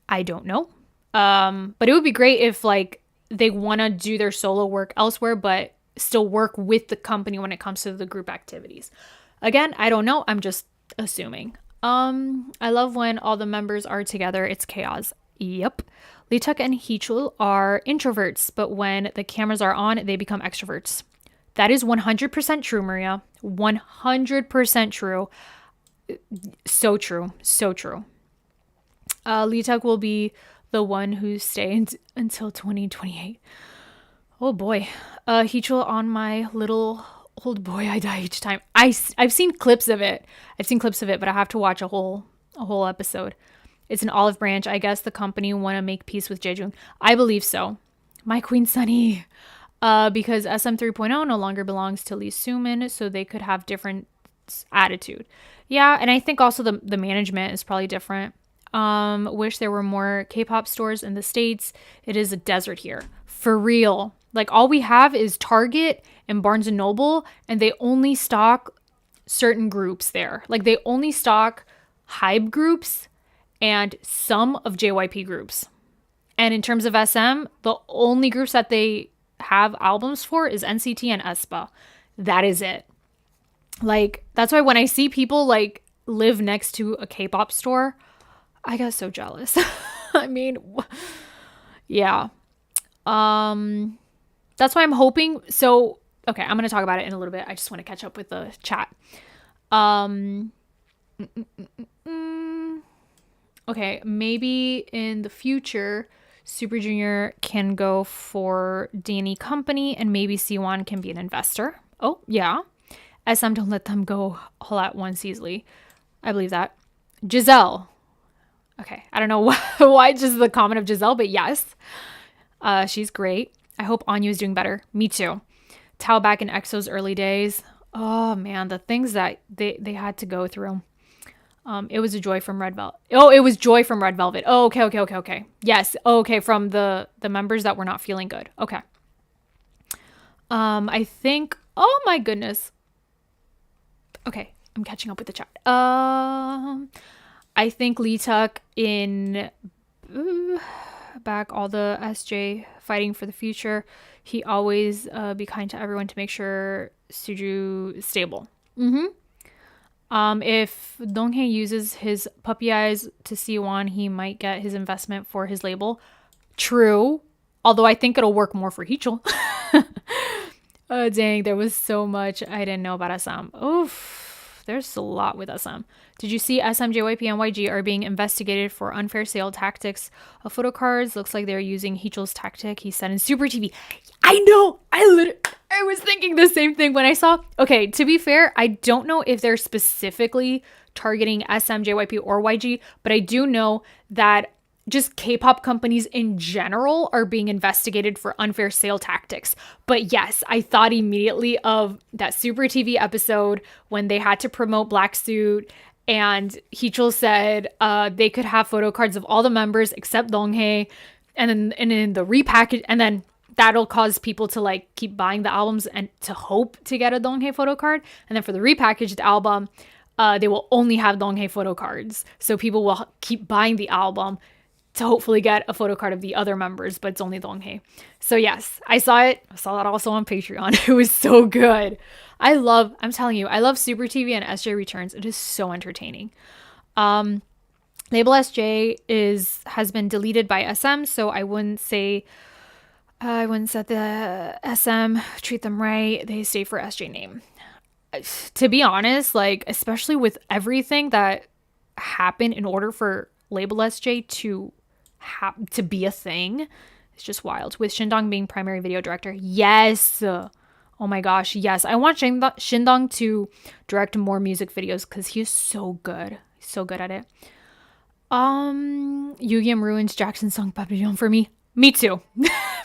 I don't know. But it would be great if like they want to do their solo work elsewhere, but still work with the company when it comes to the group activities. Again, I don't know. I'm just assuming. I love when all the members are together. It's chaos. Yep. Leeteuk and Heechul are introverts, but when the cameras are on, they become extroverts. That is 100% true, Maria. 100% true. So true. So true. Leeteuk will be the one who stays until 2028. Oh boy. Heechul on my little old boy, I die each time. I've seen clips of it. But I have to watch a whole episode. It's an olive branch. I guess the company want to make peace with Jaejoong. I believe so. My Queen Sunny. Because SM 3.0 no longer belongs to Lee Soo-min, so they could have different attitude. Yeah, and I think also the management is probably different. Wish there were more K-pop stores in the States. It is a desert here. For real. Like all we have is Target and Barnes & Noble, and they only stock certain groups there. Like they only stock Hybe groups and some of JYP groups. And in terms of SM, the only groups that they have albums for is NCT and aespa. That is it. Like, that's why when I see people like live next to a K-pop store, I get so jealous. I mean, yeah. That's why I'm hoping. So, okay, I'm going to talk about it in a little bit. I just want to catch up with the chat. Okay, maybe in the future, Super Junior can go for Danny Company and maybe Siwon can be an investor. Oh, yeah. SM don't let them go all at once easily. I believe that. Giselle. Okay, I don't know why just the comment of Giselle, but yes. She's great. I hope Anya is doing better. Me too. Tao back in EXO's early days. Oh man, the things that they had to go through. It was a joy from Red Velvet. Oh, it was joy from Red Velvet. Oh, okay. Yes. Oh, okay, from the members that were not feeling good. Okay. I think, oh my goodness. Okay, I'm catching up with the chat. I think Leeteuk in back all the SJ fighting for the future. He always be kind to everyone to make sure SUJU is stable. If Donghae uses his puppy eyes to Siwon, he might get his investment for his label. True. Although I think it'll work more for Heechul. Oh, dang. There was so much I didn't know about SM. Oof. There's a lot with SM. Did you see SM, JYP, and YG are being investigated for unfair sale tactics of photo cards? Looks like they're using Heechul's tactic, he said in Super TV. I know. I was thinking the same thing when I saw. Okay, to be fair, I don't know if they're specifically targeting SM, JYP, or YG, but I do know that just K-pop companies in general are being investigated for unfair sale tactics. But yes, I thought immediately of that Super TV episode when they had to promote Black Suit, and Heechul said they could have photo cards of all the members except Donghae, and then the repackage, and then that'll cause people to like keep buying the albums and to hope to get a Donghae photo card. And then for the repackaged album, they will only have Donghae photo cards, so people will keep buying the album to hopefully get a photo card of the other members, but it's only Donghae. So yes, I saw it. I saw that also on Patreon. It was so good. I'm telling you, I love Super TV and SJ Returns. It is so entertaining. Label SJ has been deleted by SM, so I wouldn't say the SM treat them right. They stay for SJ name. To be honest, like, especially with everything that happened in order for Label SJ to be a thing, it's just wild. With Shindong being primary video director, yes. Oh my gosh, yes. I want Shindong to direct more music videos because he is so good. He's so good at it. Yugyeom ruins Jackson's song Papillon for me. Me too.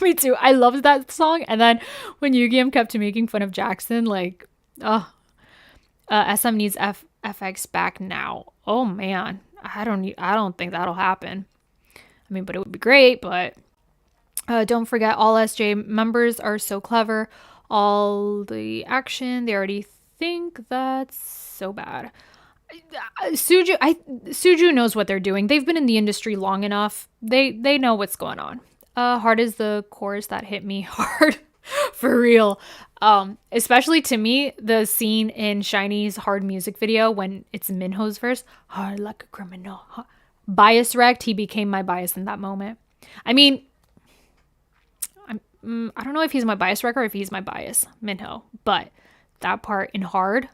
Me too. I loved that song. And then when Yugyeom kept making fun of Jackson, like, SM needs FX back now. Oh man, I don't think that'll happen. I mean, but it would be great. But don't forget, all SJ members are so clever. All the action, they already think that's so bad. SUJU knows what they're doing. They've been in the industry long enough. They know what's going on. Hard is the chorus that hit me hard. For real. Especially to me, the scene in SHINee's Hard music video when it's Minho's verse, hard like a criminal. Bias wrecked. He became my bias in that moment. I mean, I don't know if he's my bias wrecker or if he's my bias, Minho. But that part in Hard,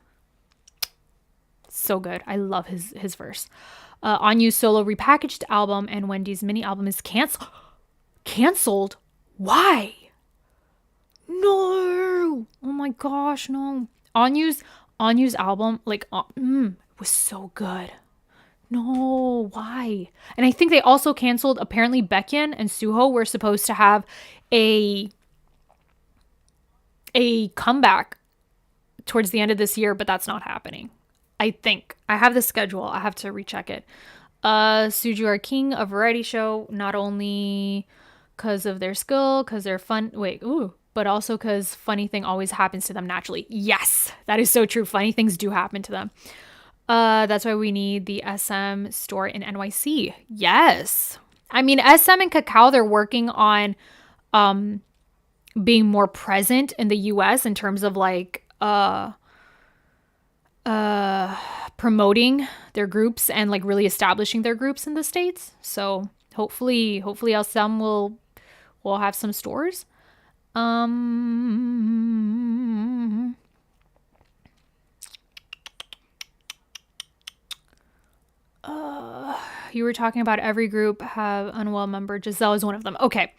so good. I love his verse. Anyu's solo repackaged album and Wendy's mini album is canceled. Why? No. Oh my gosh, no. Anyu's album, like, was so good. No, why? And I think they also canceled, apparently Baekhyun and Suho were supposed to have a comeback towards the end of this year, but that's not happening. I think. I have the schedule. I have to recheck it. SUJU are king of variety show, not only because of their skill, because they're fun. But also because funny thing always happens to them naturally. Yes, that is so true. Funny things do happen to them. That's why we need the SM store in NYC. Yes. I mean, SM and Kakao, they're working on being more present in the US in terms of like promoting their groups and like really establishing their groups in the States. So hopefully SM will have some stores. You were talking about every group have unwell member. Giselle is one of them. Okay.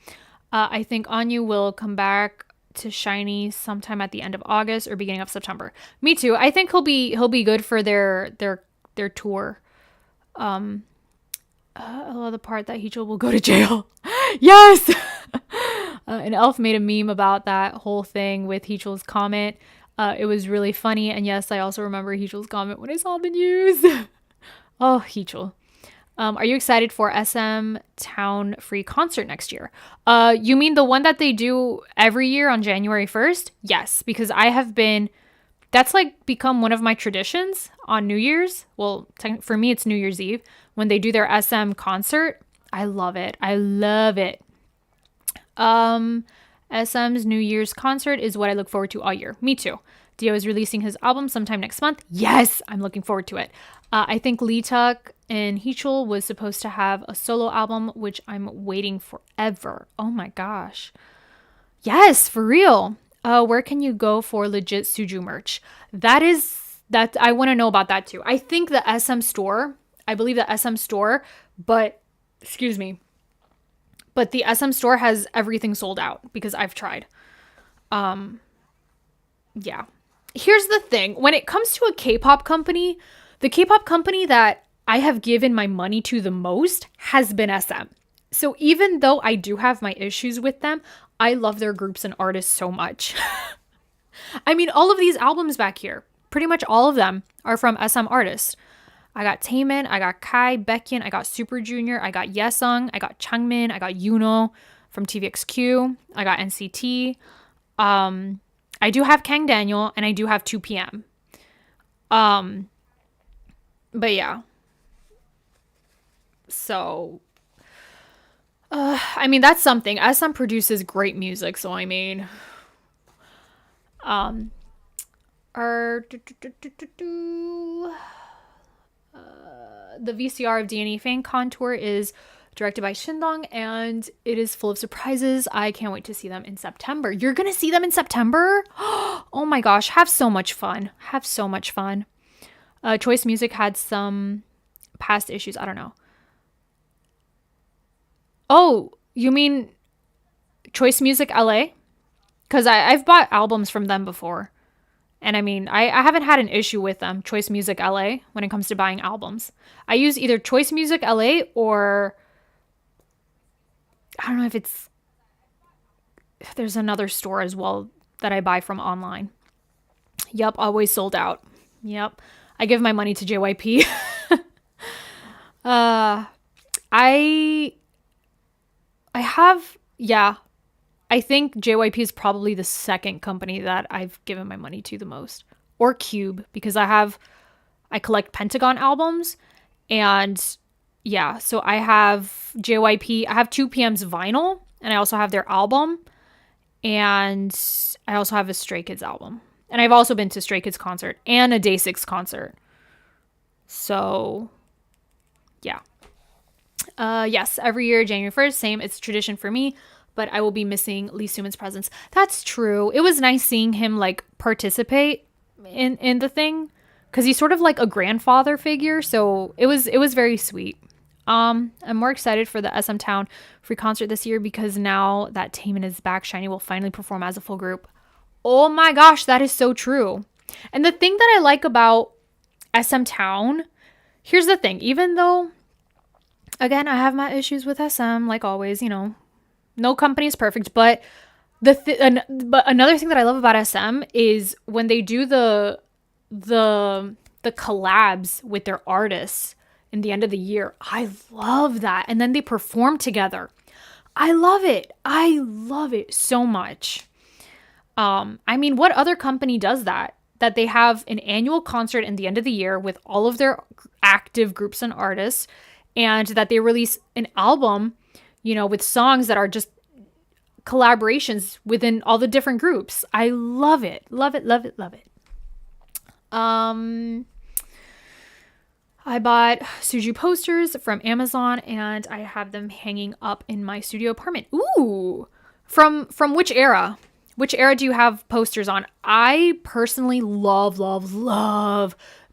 I think Anyu will come back to SHINee sometime at the end of August or beginning of September. Me too. I think he'll be good for their tour. I love the part that Heechul will go to jail. Yes. And Elf made a meme about that whole thing with Heechul's comment. It was really funny. And yes, I also remember Heechul's comment when I saw the news. Oh, Heechul. Are you excited for SM Town Free concert next year? You mean the one that they do every year on January 1st? Yes, because that's like become one of my traditions on New Year's. Well, for me, it's New Year's Eve. When they do their SM concert, I love it. I love it. SM's New Year's concert is what I look forward to all year. Me too. Dio is releasing his album sometime next month. Yes, I'm looking forward to it. I think Leeteuk and Heechul was supposed to have a solo album, which I'm waiting forever. Oh my gosh. Yes, for real. Where can you go for legit SUJU merch? That I want to know about that too. I think the SM store, but excuse me. But the SM store has everything sold out because I've tried. Yeah. Here's the thing. When it comes to a K-pop company, the K-pop company that I have given my money to the most has been SM. So even though I do have my issues with them, I love their groups and artists so much. I mean, all of these albums back here, pretty much all of them are from SM artists. I got Taemin, I got Kai, Baekhyun, I got SuperJunior, I got Yesung, I got Changmin, I got Yuno from TVXQ, I got NCT. I do have Kang Daniel, and I do have 2PM. But yeah. So, I mean, that's something. SM produces great music, so I mean, the VCR of D&E Fan Contour is directed by Shindong, and it is full of surprises. I can't wait to see them in September. You're gonna see them in September? Oh my gosh, have so much fun. Have so much fun. Choice Music had some past issues. I don't know. Oh, you mean Choice Music LA? Because I've bought albums from them before. And I mean, I haven't had an issue with them, Choice Music LA, when it comes to buying albums. I use either Choice Music LA or I don't know if there's another store as well that I buy from online. Yep, always sold out. Yep. I give my money to JYP. I think JYP is probably the second company that I've given my money to the most. Or Cube, because I collect Pentagon albums. And yeah, so I have JYP, I have 2PM's vinyl, and I also have their album. And I also have a Stray Kids album. And I've also been to Stray Kids concert and a Day 6 concert. So, yeah. Yes, every year, January 1st, same. It's tradition for me. But I will be missing Lee Sumin's presence. That's true. It was nice seeing him like participate in the thing, because he's sort of like a grandfather figure. So it was very sweet. I'm more excited for the SM Town free concert this year, because now that Taemin is back, SHINee will finally perform as a full group. Oh my gosh, that is so true. And the thing that I like about SM Town, here's the thing. Even though, again, I have my issues with SM, like always, you know. No company is perfect, but but another thing that I love about SM is when they do the collabs with their artists in the end of the year. I love that. And then they perform together. I love it. I love it so much. I mean, what other company does that? That they have an annual concert in the end of the year with all of their active groups and artists, and that they release an album, you know, with songs that are just collaborations within all the different groups. I love it. Love it, love it, love it. I bought SUJU posters from Amazon, and I have them hanging up in my studio apartment. Ooh! From which era? Which era do you have posters on? I personally love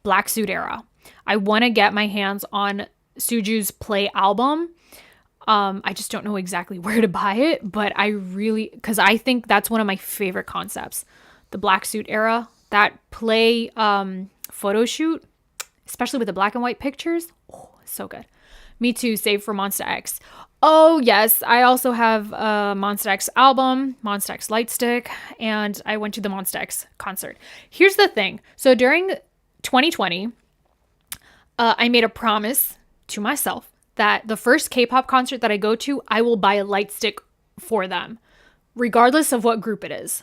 Black Suit era. I want to get my hands on SUJU's Play album. I just don't know exactly where to buy it, but because I think that's one of my favorite concepts. The Black Suit era, that Play photo shoot, especially with the black and white pictures. Oh, so good. Me too, save for Monsta X. Oh yes, I also have a Monsta X album, Monsta X Lightstick, and I went to the Monsta X concert. Here's the thing. So during 2020, I made a promise to myself that the first K-pop concert that I go to, I will buy a light stick for them, regardless of what group it is.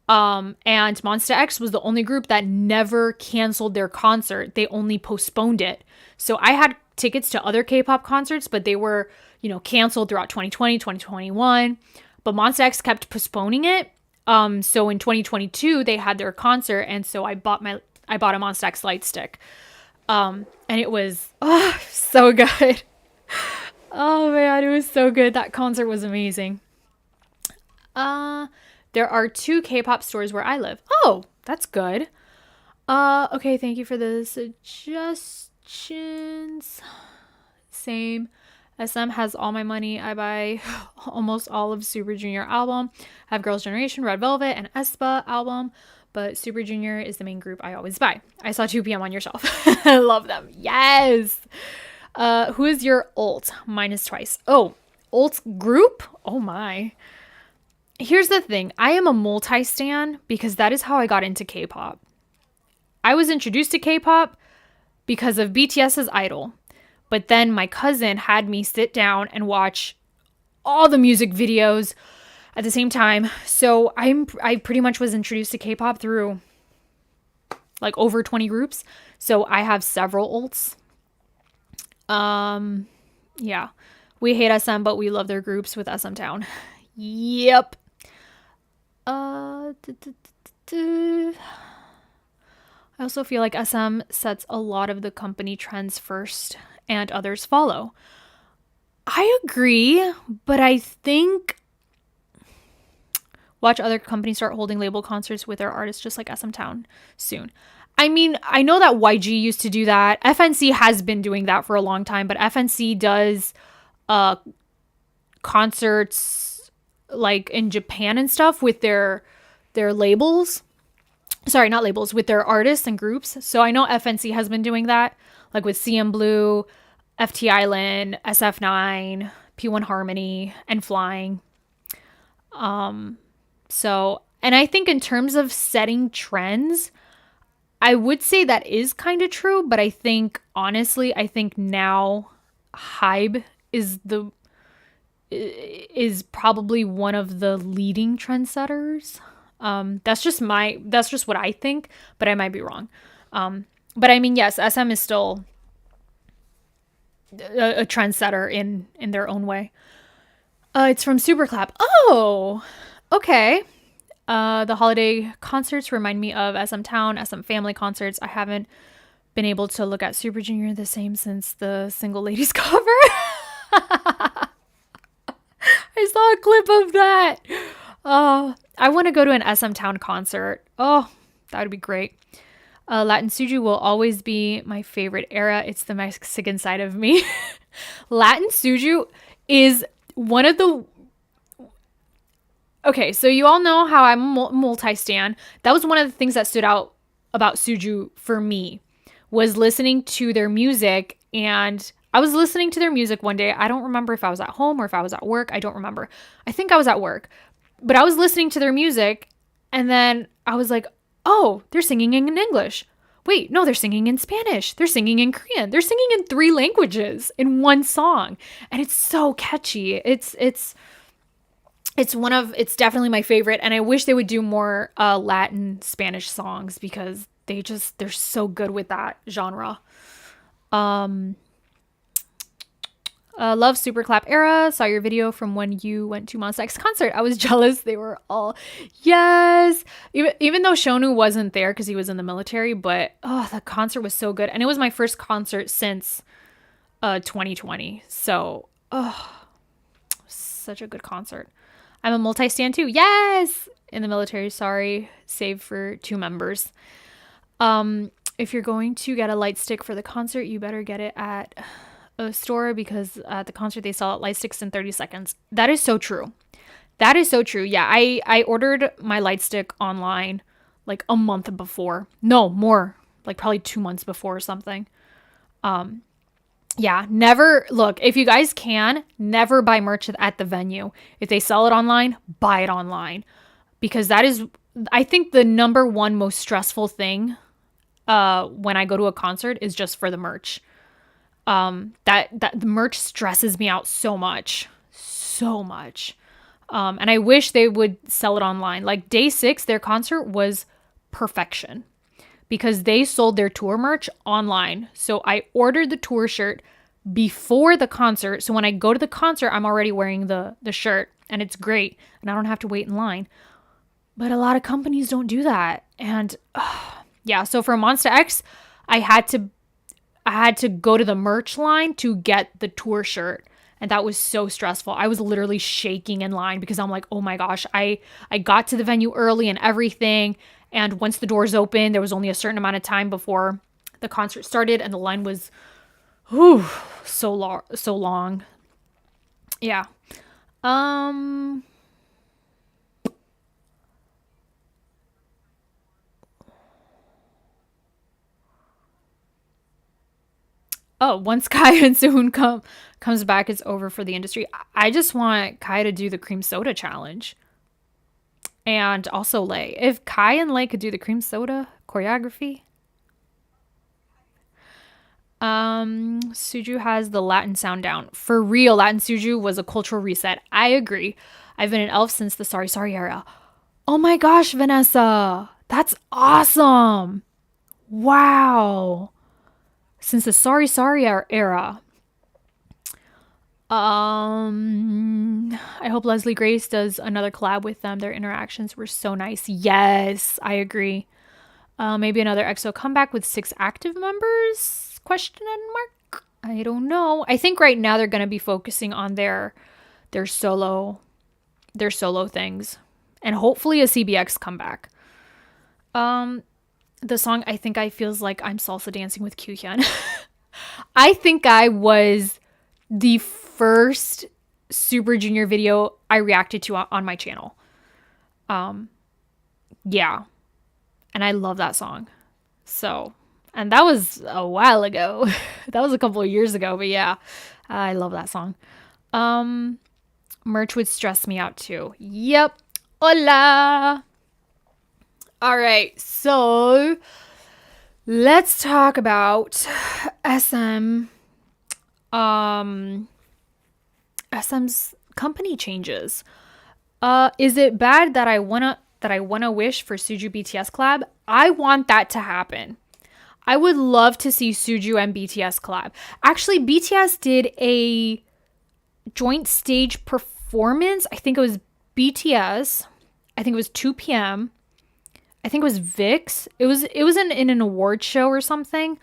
And Monsta X was the only group that never canceled their concert. They only postponed it. So I had tickets to other K-pop concerts, but they were, you know, canceled throughout 2020, 2021. But Monsta X kept postponing it. So in 2022, they had their concert, and so I bought a Monsta X light stick. And it was so good. Oh man, it was so good. That concert was amazing. There are 2 K-pop stores where I live. Oh, that's good. Okay, thank you for the suggestions. Same. SM has all my money. I buy almost all of Super Junior album. I have Girls' Generation, Red Velvet, and aespa album. but Super Junior is the main group I always buy. I saw 2PM on your shelf. I love them. Yes. Who is your ult? Mine is twice. Oh, ult group? Oh my. Here's the thing. I am a multi-stan because that is how I got into K-pop. I was introduced to K-pop because of BTS's Idol. But then my cousin had me sit down and watch all the music videos at the same time. So I pretty much was introduced to K-pop through like over 20 groups. So I have several ults. Yeah. We hate SM, but we love their groups with SM Town. Yep. I also feel like SM sets a lot of the company trends first and others follow. I agree, but I think watch other companies start holding label concerts with their artists just like SM Town soon. I mean, I know that YG used to do that. FNC has been doing that for a long time, but FNC does concerts like in Japan and stuff with their labels. Sorry, not labels, with their artists and groups. So I know FNC has been doing that, like with CM Blue, FT Island, SF9, P1 Harmony, and Flying. So, and I think in terms of setting trends, I would say that is kind of true, but I think, honestly, I think now Hybe is probably one of the leading trendsetters. That's just what I think, but I might be wrong. But I mean, yes, SM is still a trendsetter in their own way. It's from Superclap. Oh, okay. The holiday concerts remind me of SM Town, SM Family concerts. I haven't been able to look at Super Junior the same since the Single Ladies cover. I saw a clip of that. I want to go to an SM Town concert. Oh, that would be great. Latin SUJU will always be my favorite era. It's the Mexican side of me. Latin SUJU is one of the... Okay, so you all know how I'm multi-stan. That was one of the things that stood out about SUJU for me, was listening to their music. And I was listening to their music one day. I don't remember if I was at home or if I was at work. I don't remember. I think I was at work. But I was listening to their music, and then I was like, oh, they're singing in English. Wait, no, they're singing in Spanish. They're singing in Korean. They're singing in 3 languages in one song. And it's so catchy. It's definitely my favorite. And I wish they would do more Latin Spanish songs because they're so good with that genre. Love Superclap era. Saw your video from when you went to Monsta X concert. I was jealous. They were all, yes. Even though Shonu wasn't there because he was in the military, but the concert was so good. And it was my first concert since 2020. So, such a good concert. I'm a multi-stan too. Yes! In the military, sorry. Save for 2 members. If you're going to get a light stick for the concert, you better get it at a store because at the concert they sell light sticks in 30 seconds. That is so true. That is so true. Yeah, I ordered my light stick online like a month before. No, more. Like probably 2 months before or something. Yeah, never, look, if you guys can, never buy merch at the venue. If they sell it online, buy it online. Because that is, I think, the number one most stressful thing when I go to a concert is just for the merch. That the merch stresses me out so much. And I wish they would sell it online. Like day 6, their concert was perfection because they sold their tour merch online. So I ordered the tour shirt before the concert. So when I go to the concert, I'm already wearing the shirt and it's great. And I don't have to wait in line. But a lot of companies don't do that. And yeah, so for Monsta X, I had to go to the merch line to get the tour shirt. And that was so stressful. I was literally shaking in line because I'm like, oh my gosh, I got to the venue early and everything. And once the doors opened, there was only a certain amount of time before the concert started. And the line was so long. Yeah. Oh, once Kai and Sehun comes back, it's over for the industry. I just want Kai to do the cream soda challenge. And also Lay. If Kai and Lay could do the cream soda choreography. Suju has the Latin sound down. For real, Latin Suju was a cultural reset. I agree. I've been an elf since the Sorry Sorry era. Oh my gosh, Vanessa. That's awesome. Wow. Since the Sorry Sorry era. I hope Leslie Grace does another collab with them. Their interactions were so nice. Yes, I agree. Maybe another EXO comeback with 6 active members? Question mark. I don't know. I think right now they're gonna be focusing on their solo things, and hopefully a CBX comeback. The song I think I feels like I'm salsa dancing with Kyuhyun. I think I was the first Super Junior video I reacted to on my channel. Yeah. And I love that song. So, and that was a while ago. That was a couple of years ago, but yeah, I love that song. Merch would stress me out too. Yep. Hola. All right. So, let's talk about SM. SM's company changes. Is it bad that I wanna wish for Suju BTS collab? I want that to happen. I would love to see Suju and BTS collab. Actually, BTS did a joint stage performance. I think it was BTS. I think it was 2 p.m. I think it was VIX. It was in an award show or something.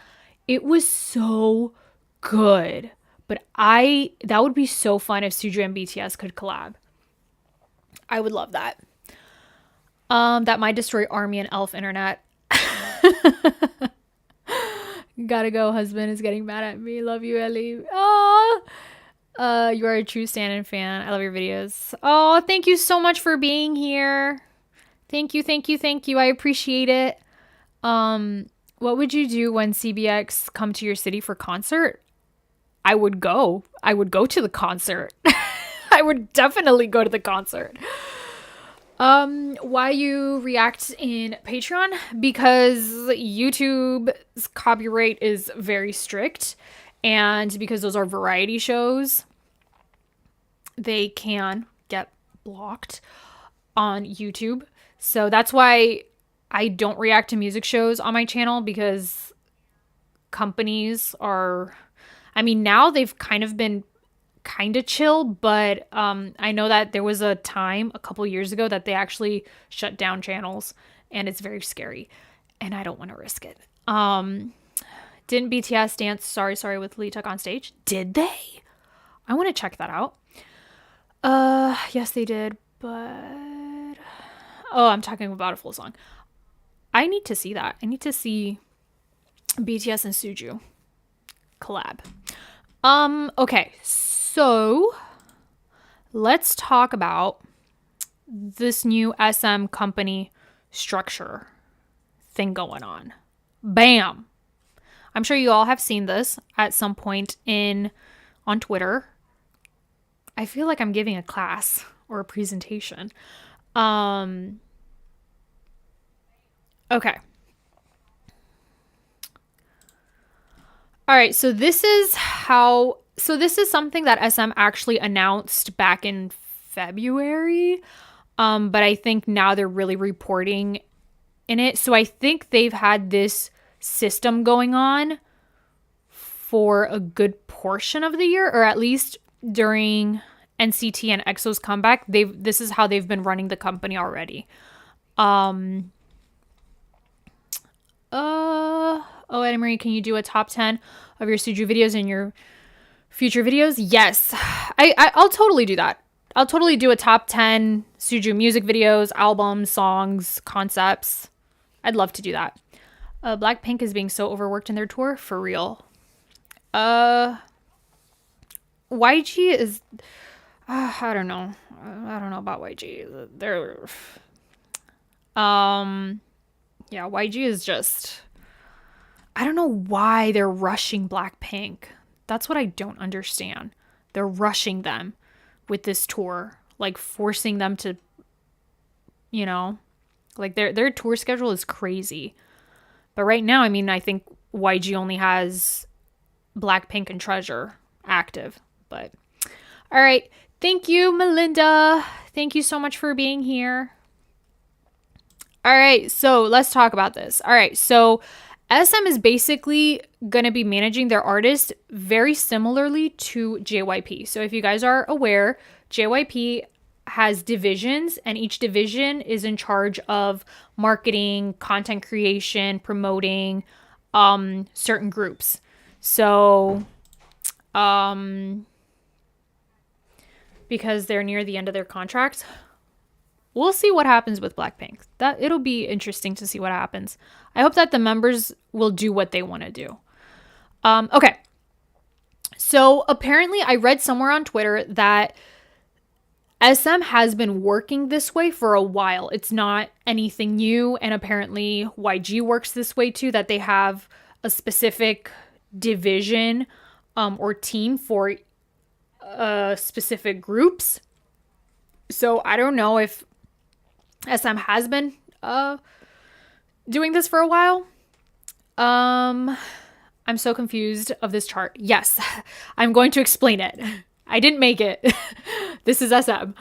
It was so good. But that would be so fun if Suju and BTS could collab. I would love that. That might destroy Army and Elf internet. Gotta go, husband is getting mad at me. Love you, Ellie. Oh, you are a true stand-in fan. I love your videos. Oh, thank you so much for being here. Thank you. I appreciate it. What would you do when CBX come to your city for concert? I would go. I would go to the concert. I would definitely go to the concert. Why you react in Patreon? Because YouTube's copyright is very strict, and because those are variety shows, they can get blocked on YouTube. So that's why I don't react to music shows on my channel, because companies are, I mean, now they've kind of been kind of chill, but I know that there was a time a couple years ago that they actually shut down channels, and it's very scary, and I don't want to risk it. Didn't BTS dance Sorry Sorry with Leeteuk on stage? Did they? I want to check that out. Yes, they did, but I'm talking about a full song. I need to see that. I need to see BTS and Suju collab. Okay, so let's talk about this new SM company structure thing going on. Bam! I'm sure you all have seen this at some point on Twitter. I feel like I'm giving a class or a presentation. Okay. All right, so this is something that SM actually announced back in February, but I think now they're really reporting in it. So I think they've had this system going on for a good portion of the year, or at least during NCT and EXO's comeback. This is how they've been running the company already. EliMarie, can you do a top 10 of your Suju videos in your future videos? Yes, I'll totally do that. I'll totally do a top 10 Suju music videos, albums, songs, concepts. I'd love to do that. Blackpink is being so overworked in their tour, for real. YG is, I don't know. I don't know about YG. Yeah, YG is just, I don't know why they're rushing Blackpink. That's what I don't understand. They're rushing them with this tour, like forcing them to, you know, like their tour schedule is crazy. But right now, I mean, I think YG only has Blackpink and Treasure active. But all right. Thank you, Melinda. Thank you so much for being here. All right. So let's talk about this. All right. So SM is basically going to be managing their artists very similarly to JYP. So if you guys are aware, JYP has divisions, and each division is in charge of marketing, content creation, promoting certain groups. So because they're near the end of their contracts, we'll see what happens with Blackpink. That it'll be interesting to see what happens. I hope that the members will do what they want to do. Okay. So apparently I read somewhere on Twitter that SM has been working this way for a while. It's not anything new. And apparently YG works this way too, that they have a specific division or team for specific groups. So I don't know if SM has been doing this for a while. I'm so confused of this chart. Yes, I'm going to explain it. I didn't make it. This is SM.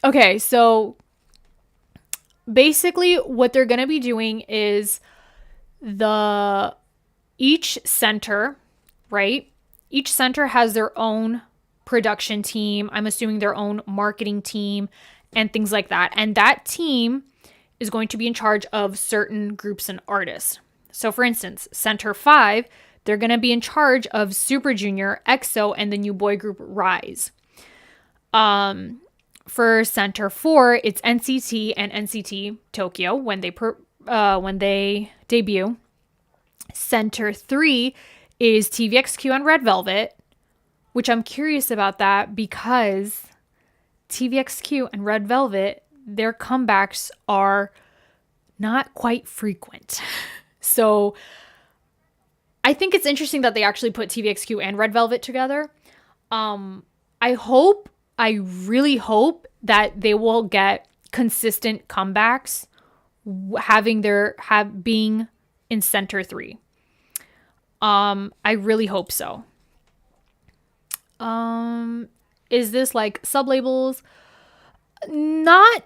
Okay, so basically what they're going to be doing is each center, right? Each center has their own production team. I'm assuming their own marketing team and things like that. And that team is going to be in charge of certain groups and artists. So for instance, Center 5, they're going to be in charge of Super Junior, EXO, and the new boy group Rise. For Center 4, it's NCT and NCT Tokyo when they debut. Center 3 is TVXQ and Red Velvet, which I'm curious about that because TVXQ and Red Velvet, their comebacks are not quite frequent. So I think it's interesting that they actually put TVXQ and Red Velvet together. I really hope that they will get consistent comebacks being in Center 3. I really hope so. Is this like sub-labels? Kinda.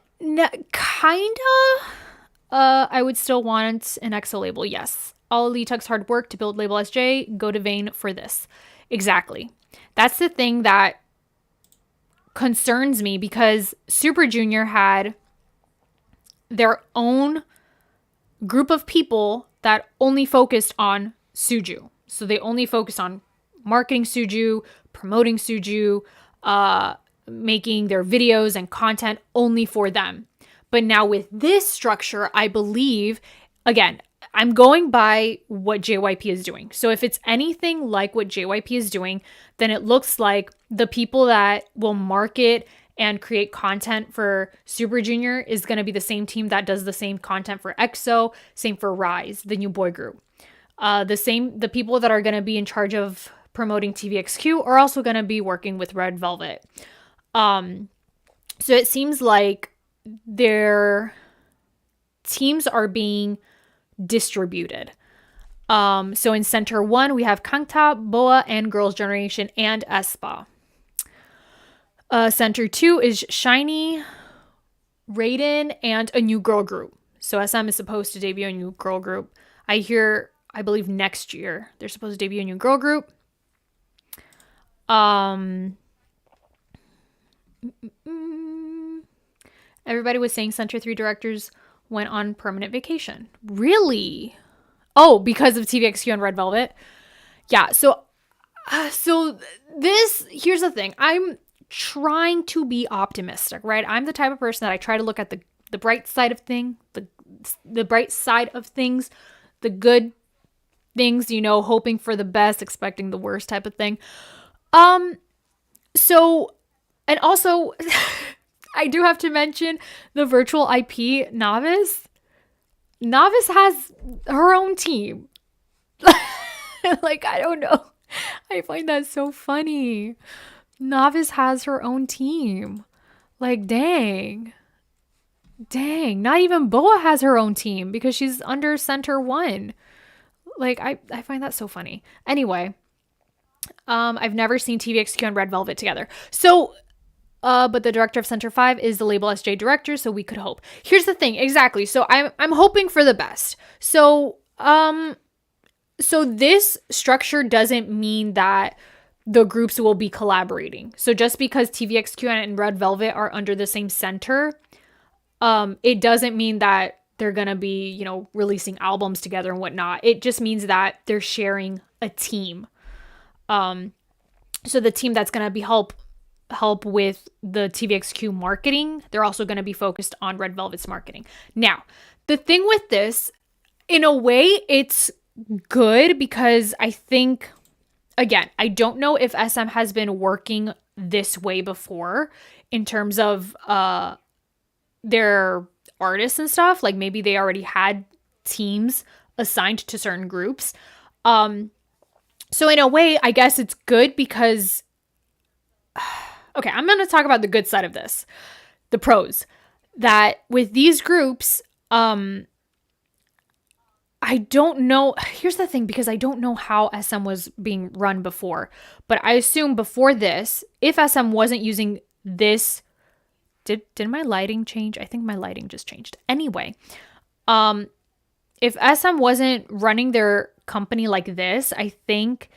I would still want an EXO label, yes. All Leeteuk's hard work to build label SJ, go to Vane for this. Exactly. That's the thing that concerns me because Super Junior had their own group of people that only focused on SUJU. So they only focused on marketing SUJU, promoting SUJU, making their videos and content only for them. But now with this structure, I believe, again, I'm going by what JYP is doing. So if it's anything like what JYP is doing, then it looks like the people that will market and create content for Super Junior is going to be the same team that does the same content for EXO, same for Rise, the new boy group. The people that are going to be in charge of promoting TVXQ are also going to be working with Red Velvet. So it seems like their teams are being distributed. So in Center 1, we have Kangta, Boa, and Girls' Generation, and aespa. Center 2 is SHINee, Raiden, and a new girl group. So SM is supposed to debut a new girl group. I believe next year, they're supposed to debut a new girl group. Everybody was saying Center 3 directors went on permanent vacation. Really? Oh, because of TVXQ and Red Velvet? Yeah, so here's the thing. I'm trying to be optimistic, right? I'm the type of person that I try to look at the bright side of things, the bright side of things, the good things, hoping for the best, expecting the worst type of thing. So, and also, I do have to mention the virtual IP Novice. Novice has her own team. Like, I don't know. I find that so funny. Novice has her own team. Like, dang. Dang. Not even Boa has her own team because she's under Center 1. Like, I find that so funny. Anyway, I've never seen TVXQ and Red Velvet together. So, but the director of Center 5 is the label SJ director, so we could hope. Here's the thing, exactly. So I'm hoping for the best. So this structure doesn't mean that the groups will be collaborating. So just because TVXQ and Red Velvet are under the same center, it doesn't mean that they're going to be, you know, releasing albums together and whatnot. It just means that they're sharing a team. So the team that's going to be help with the TVXQ marketing, they're also going to be focused on Red Velvet's marketing. Now, the thing with this, in a way, it's good because I think, again, I don't know if SM has been working this way before in terms of their artists and stuff. Like maybe they already had teams assigned to certain groups. So in a way, I guess it's good because, okay, I'm going to talk about the good side of this, the pros. That with these groups, I don't know. Here's the thing, because I don't know how SM was being run before, but I assume before this, if SM wasn't using this, did my lighting change? I think my lighting just changed. Anyway, if SM wasn't running their company like this, I think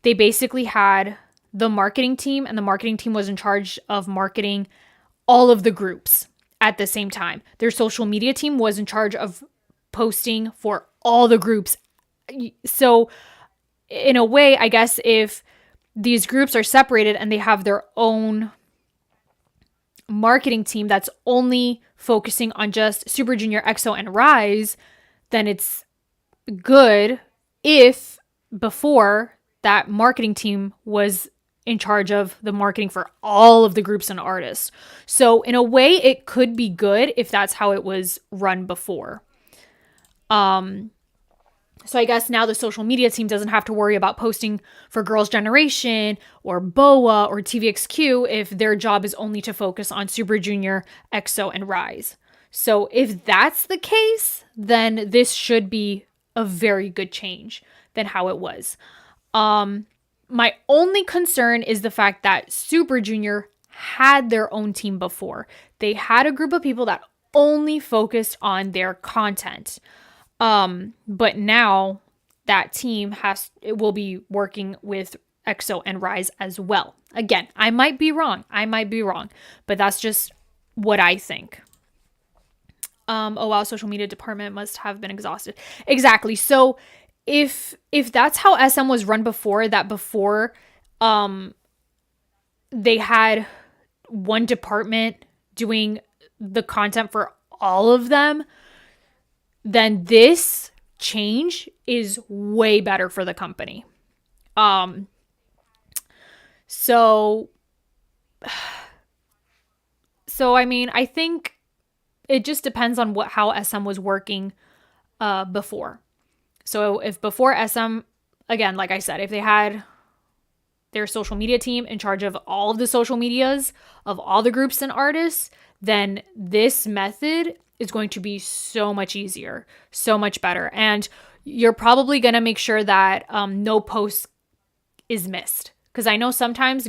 they basically had the marketing team, and the marketing team was in charge of marketing all of the groups at the same time. Their social media team was in charge of posting for all the groups. So in a way, I guess if these groups are separated and they have their own marketing team that's only focusing on just Super Junior, EXO, and Rise, then it's good if before that marketing team was in charge of the marketing for all of the groups and artists. So in a way, it could be good if that's how it was run before. So I guess now the social media team doesn't have to worry about posting for Girls' Generation or BoA or TVXQ if their job is only to focus on Super Junior, EXO, and Rise. So if that's the case, then this should be a very good change than how it was. My only concern is the fact that Super Junior had their own team before. They had a group of people that only focused on their content. But now that team will be working with EXO and Rise as well. Again, I might be wrong, but that's just what I think. Oh wow, social media department must have been exhausted. Exactly. So if that's how SM was run before, they had one department doing the content for all of them, then this change is way better for the company. So I mean, I think it just depends on how SM was working before. So if before SM, again, like I said, if they had their social media team in charge of all of the social medias of all the groups and artists, then this method is going to be so much easier, so much better. And you're probably going to make sure that no post is missed. Because I know sometimes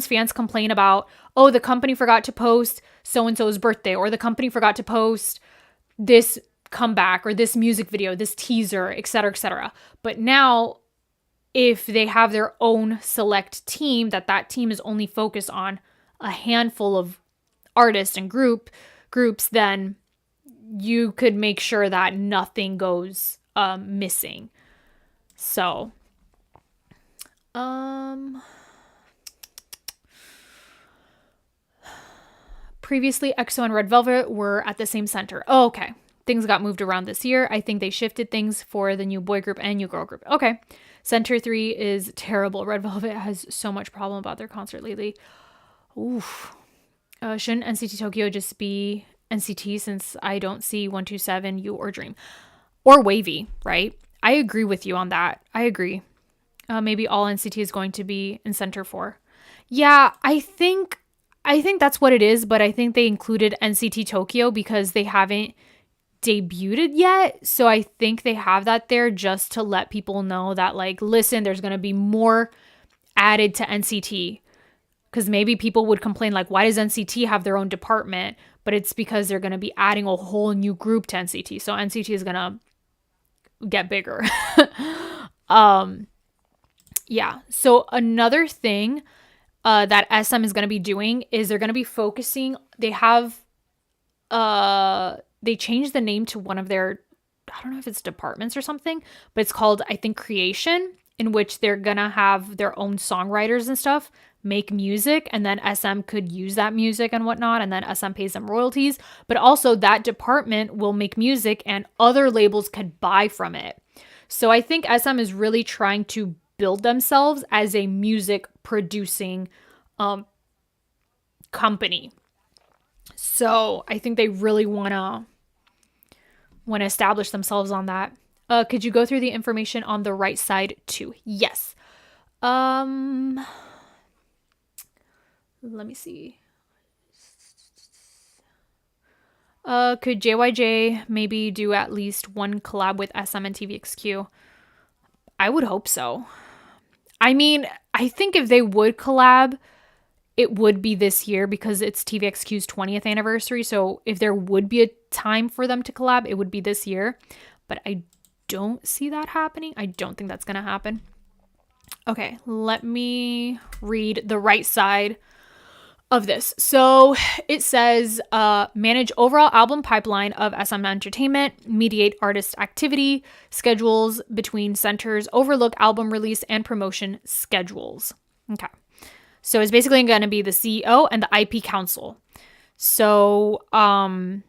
fans complain about, oh, the company forgot to post so-and-so's birthday, or the company forgot to post this comeback or this music video, this teaser, etc., etc. But now, if they have their own select team, that team is only focused on a handful of artists and groups, then you could make sure that nothing goes missing. So, previously, EXO and Red Velvet were at the same center. Oh, okay. Things got moved around this year. I think they shifted things for the new boy group and new girl group. Okay. Center 3 is terrible. Red Velvet has so much problem about their concert lately. Oof. Shouldn't NCT Tokyo just be NCT, since I don't see 127, U, or Dream? or wavy, right? I agree with you on that. I agree. Maybe all NCT is going to be in Center 4. Yeah, I think that's what it is, but I think they included NCT Tokyo because they haven't debuted yet. So I think they have that there just to let people know that, like, listen, there's going to be more added to NCT. Because maybe people would complain, like, why does NCT have their own department? But it's because they're going to be adding a whole new group to NCT. So NCT is going to get bigger. Yeah. So another thing that SM is going to be doing is they're going to be focusing. They changed the name to one of their, I don't know if it's departments or something, but it's called, I think, Creation, in which they're going to have their own songwriters and stuff make music, and then SM could use that music and whatnot, and then SM pays them royalties. But also that department will make music and other labels could buy from it. So I think SM is really trying to build themselves as a music producing company. So I think they really want to establish themselves on that. Could you go through the information on the right side too? Yes. Let me see. Could JYJ maybe do at least one collab with SM and TVXQ? I would hope so. I mean, I think if they would collab, it would be this year because it's TVXQ's 20th anniversary. So if there would be a time for them to collab, it would be this year. But I don't see that happening. I don't think that's going to happen. Okay, let me read the right side of this. So it says, manage overall album pipeline of SM Entertainment, mediate artist activity, schedules between centers, overlook album release and promotion schedules. Okay. So it's basically going to be the CEO and the IP council. So I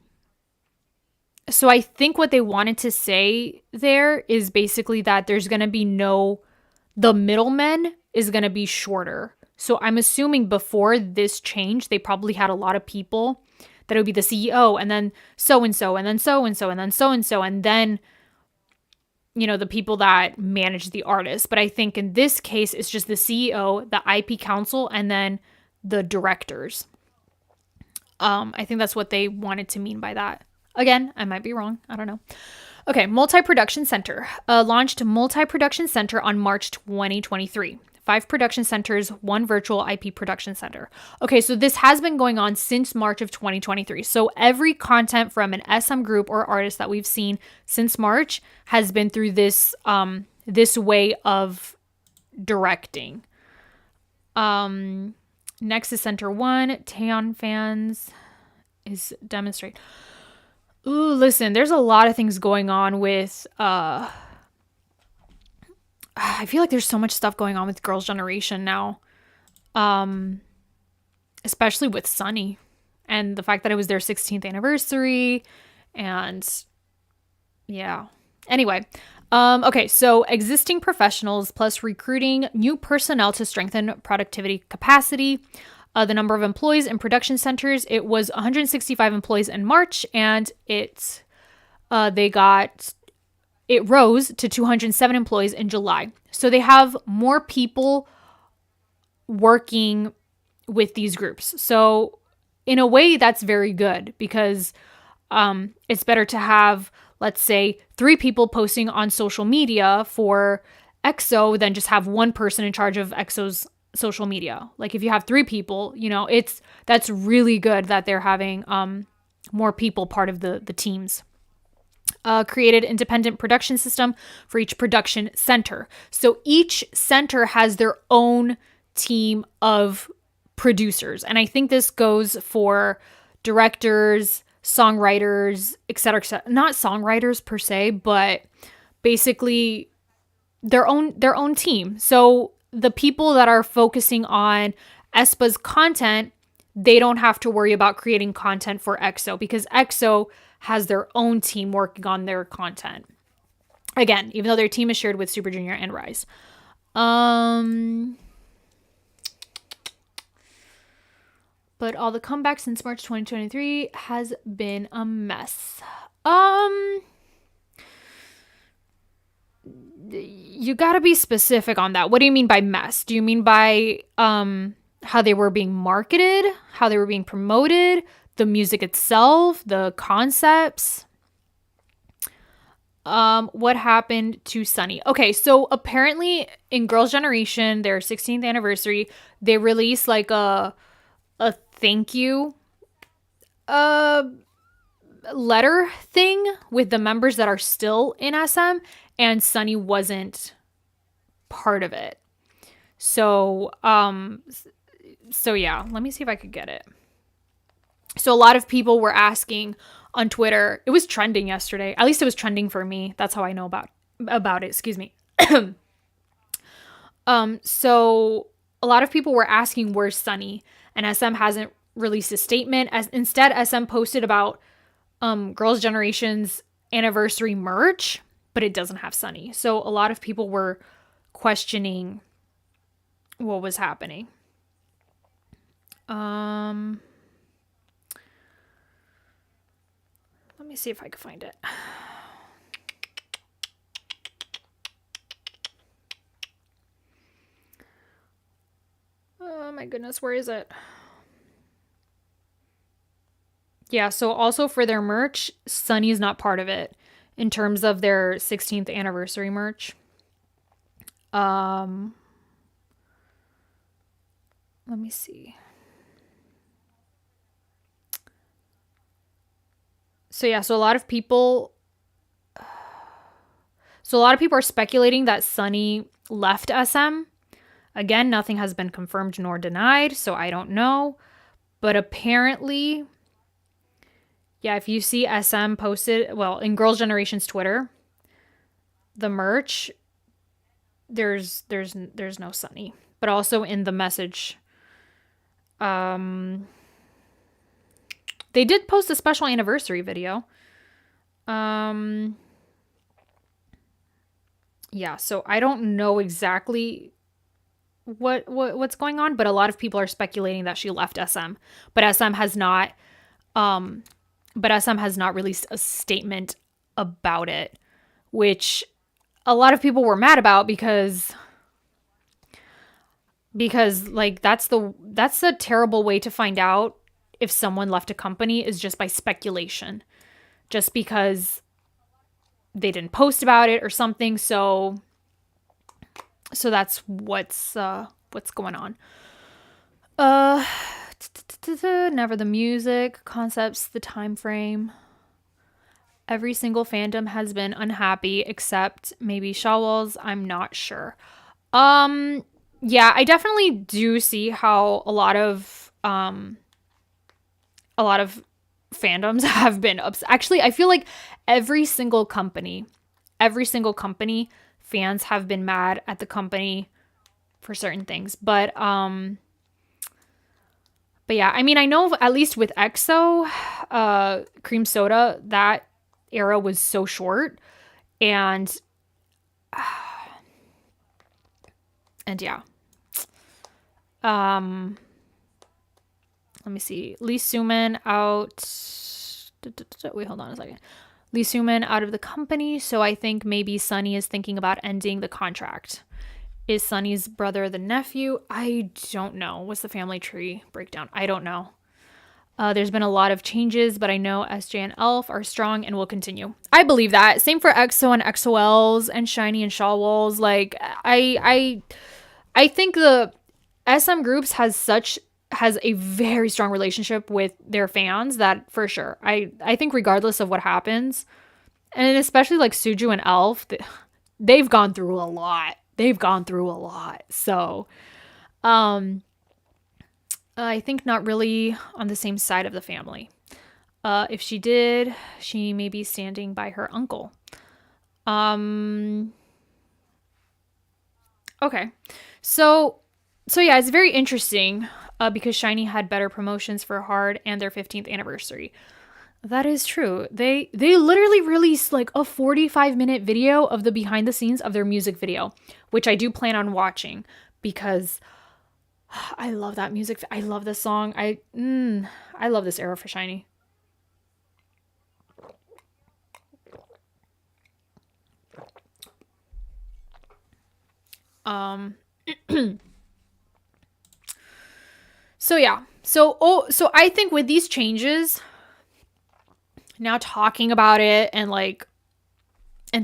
think what they wanted to say there is basically that there's going to be the middleman is going to be shorter. So I'm assuming before this change, they probably had a lot of people that it would be the CEO and then so-and-so and then so-and-so and then so-and-so and then, the people that manage the artist. But I think in this case, it's just the CEO, the IP council, and then the directors. I think that's what they wanted to mean by that. Again, I might be wrong. I don't know. Okay, Multi-Production Center. Launched Multi-Production Center on March 2023. 5 production centers, 1 virtual IP production center. Okay, so this has been going on since March of 2023. So every content from an SM group or artist that we've seen since March has been through this way of directing. Next is Center 1. Taeyeon fans is demonstrate. Ooh, listen, there's a lot of things going on with I feel like there's so much stuff going on with Girls' Generation now. Especially with Sunny and the fact that it was their 16th anniversary and yeah. Anyway, okay, so existing professionals plus recruiting new personnel to strengthen productivity capacity. The number of employees in production centers, it was 165 employees in March and it rose to 207 employees in July. So they have more people working with these groups. So in a way, that's very good because it's better to have, let's say, 3 people posting on social media for EXO than just have one person in charge of EXO's social media. Like if you have 3 people, that's really good that they're having more people part of the teams. Created independent production system for each production center. So each center has their own team of producers. And I think this goes for directors, songwriters, etc., etc. Not songwriters per se, but basically their own team. So the people that are focusing on aespa's content, they don't have to worry about creating content for EXO because EXO has their own team working on their content. Again, even though their team is shared with Super Junior and Rise. But all the comebacks since March 2023 has been a mess. you gotta be specific on that. What do you mean by mess? Do you mean by how they were being marketed, how they were being promoted, the music itself, the concepts? What happened to Sunny? Okay, so apparently in Girls' Generation, their 16th anniversary, they released like a thank you letter thing with the members that are still in SM, and Sunny wasn't part of it. So yeah, let me see if I could get it. So a lot of people were asking on Twitter. It was trending yesterday. At least it was trending for me. That's how I know about it. Excuse me. So a lot of people were asking where's Sunny, and SM hasn't released a statement. Instead, SM posted about Girls' Generation's anniversary merch, but it doesn't have Sunny. So a lot of people were questioning what was happening. Let me see if I can find it. Oh my goodness, where is it? Yeah, so also for their merch, Sunny is not part of it in terms of their 16th anniversary merch. Let me see. So yeah, so a lot of people are speculating that Sunny left SM. Again, nothing has been confirmed nor denied, so I don't know. But apparently, yeah, if you see SM posted, well, in Girls' Generation's Twitter, the merch, there's no Sunny. But also in the message, they did post a special anniversary video. Yeah, so I don't know exactly what's going on, but a lot of people are speculating that she left SM. But SM has not released a statement about it, which a lot of people were mad about because like that's a terrible way to find out if someone left a company, is just by speculation, just because they didn't post about it or something. So that's what's going on. Never the music, concepts, the time frame. Every single fandom has been unhappy except maybe Shawwal's. I'm not sure. Yeah, I definitely do see how a lot of fandoms have been upset. Actually, I feel like every single company, fans have been mad at the company for certain things. But yeah, I mean, I know at least with EXO, Cream Soda, that era was so short, and yeah. Let me see. Lee Soo-min out. Wait, hold on a second. Lee Soo-min out of the company, so I think maybe Sunny is thinking about ending the contract. Is Sunny's brother the nephew? I don't know. What's the family tree breakdown? I don't know. There's been a lot of changes, but I know SJ and ELF are strong and will continue. I believe that. Same for EXO and EXO-Ls and SHINee and Shawwal's. Like, I think the SM groups has a very strong relationship with their fans, that for sure. I think regardless of what happens, and especially like SUJU and ELF, they've gone through a lot. So, I think not really on the same side of the family. If she did, she may be standing by her uncle. Okay. So yeah, it's very interesting because SHINee had better promotions for Hard and their 15th anniversary. That is true. They literally released like a 45-minute video of the behind the scenes of their music video, which I do plan on watching because I love that music. I love this song. I love this era for SHINee. So yeah. So I think with these changes, now talking about it and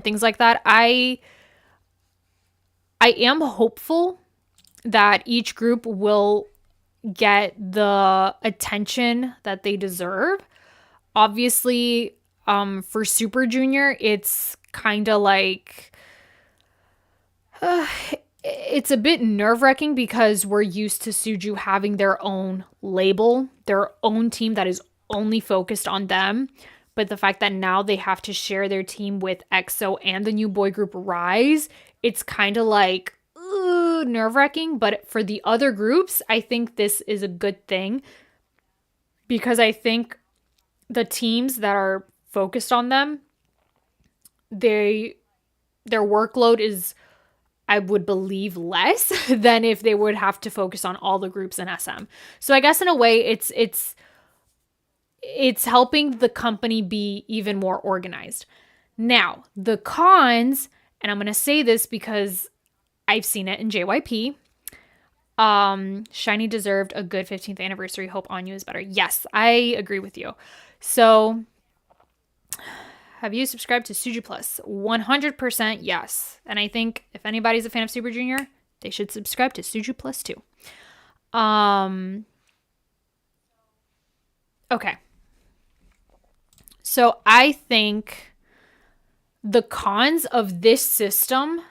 things like that, I am hopeful that each group will get the attention that they deserve. Obviously, for Super Junior, it's kind of it's a bit nerve-wracking because we're used to SUJU having their own label, their own team that is only focused on them. But the fact that now they have to share their team with EXO and the new boy group Rise, it's kind of nerve-wracking. But for the other groups, I think this is a good thing because I think the teams that are focused on them, their workload is, I would believe, less than if they would have to focus on all the groups in SM. So I guess in a way, it's helping the company be even more organized. Now, the cons, and I'm going to say this because I've seen it in JYP. SHINee deserved a good 15th anniversary. Hope On You is better. Yes, I agree with you. So, have you subscribed to SUJU Plus? 100% yes. And I think if anybody's a fan of Super Junior, they should subscribe to SUJU Plus too. Okay. So I think the cons of this system,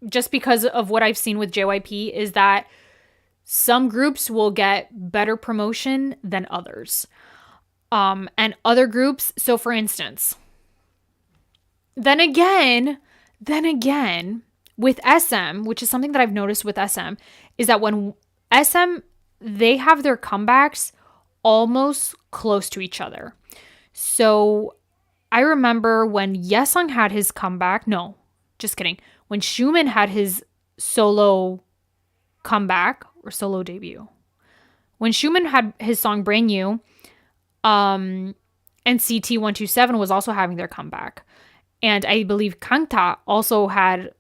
just because of what I've seen with JYP, is that some groups will get better promotion than others. And other groups, so for instance, then again, with SM, which is something that I've noticed with SM, is that when SM, they have their comebacks almost close to each other. So I remember when Yesung had his comeback, no, just kidding. When Sungmin had his solo comeback or solo debut, when Sungmin had his song Brand New, NCT 127 was also having their comeback. And I believe Kangta also had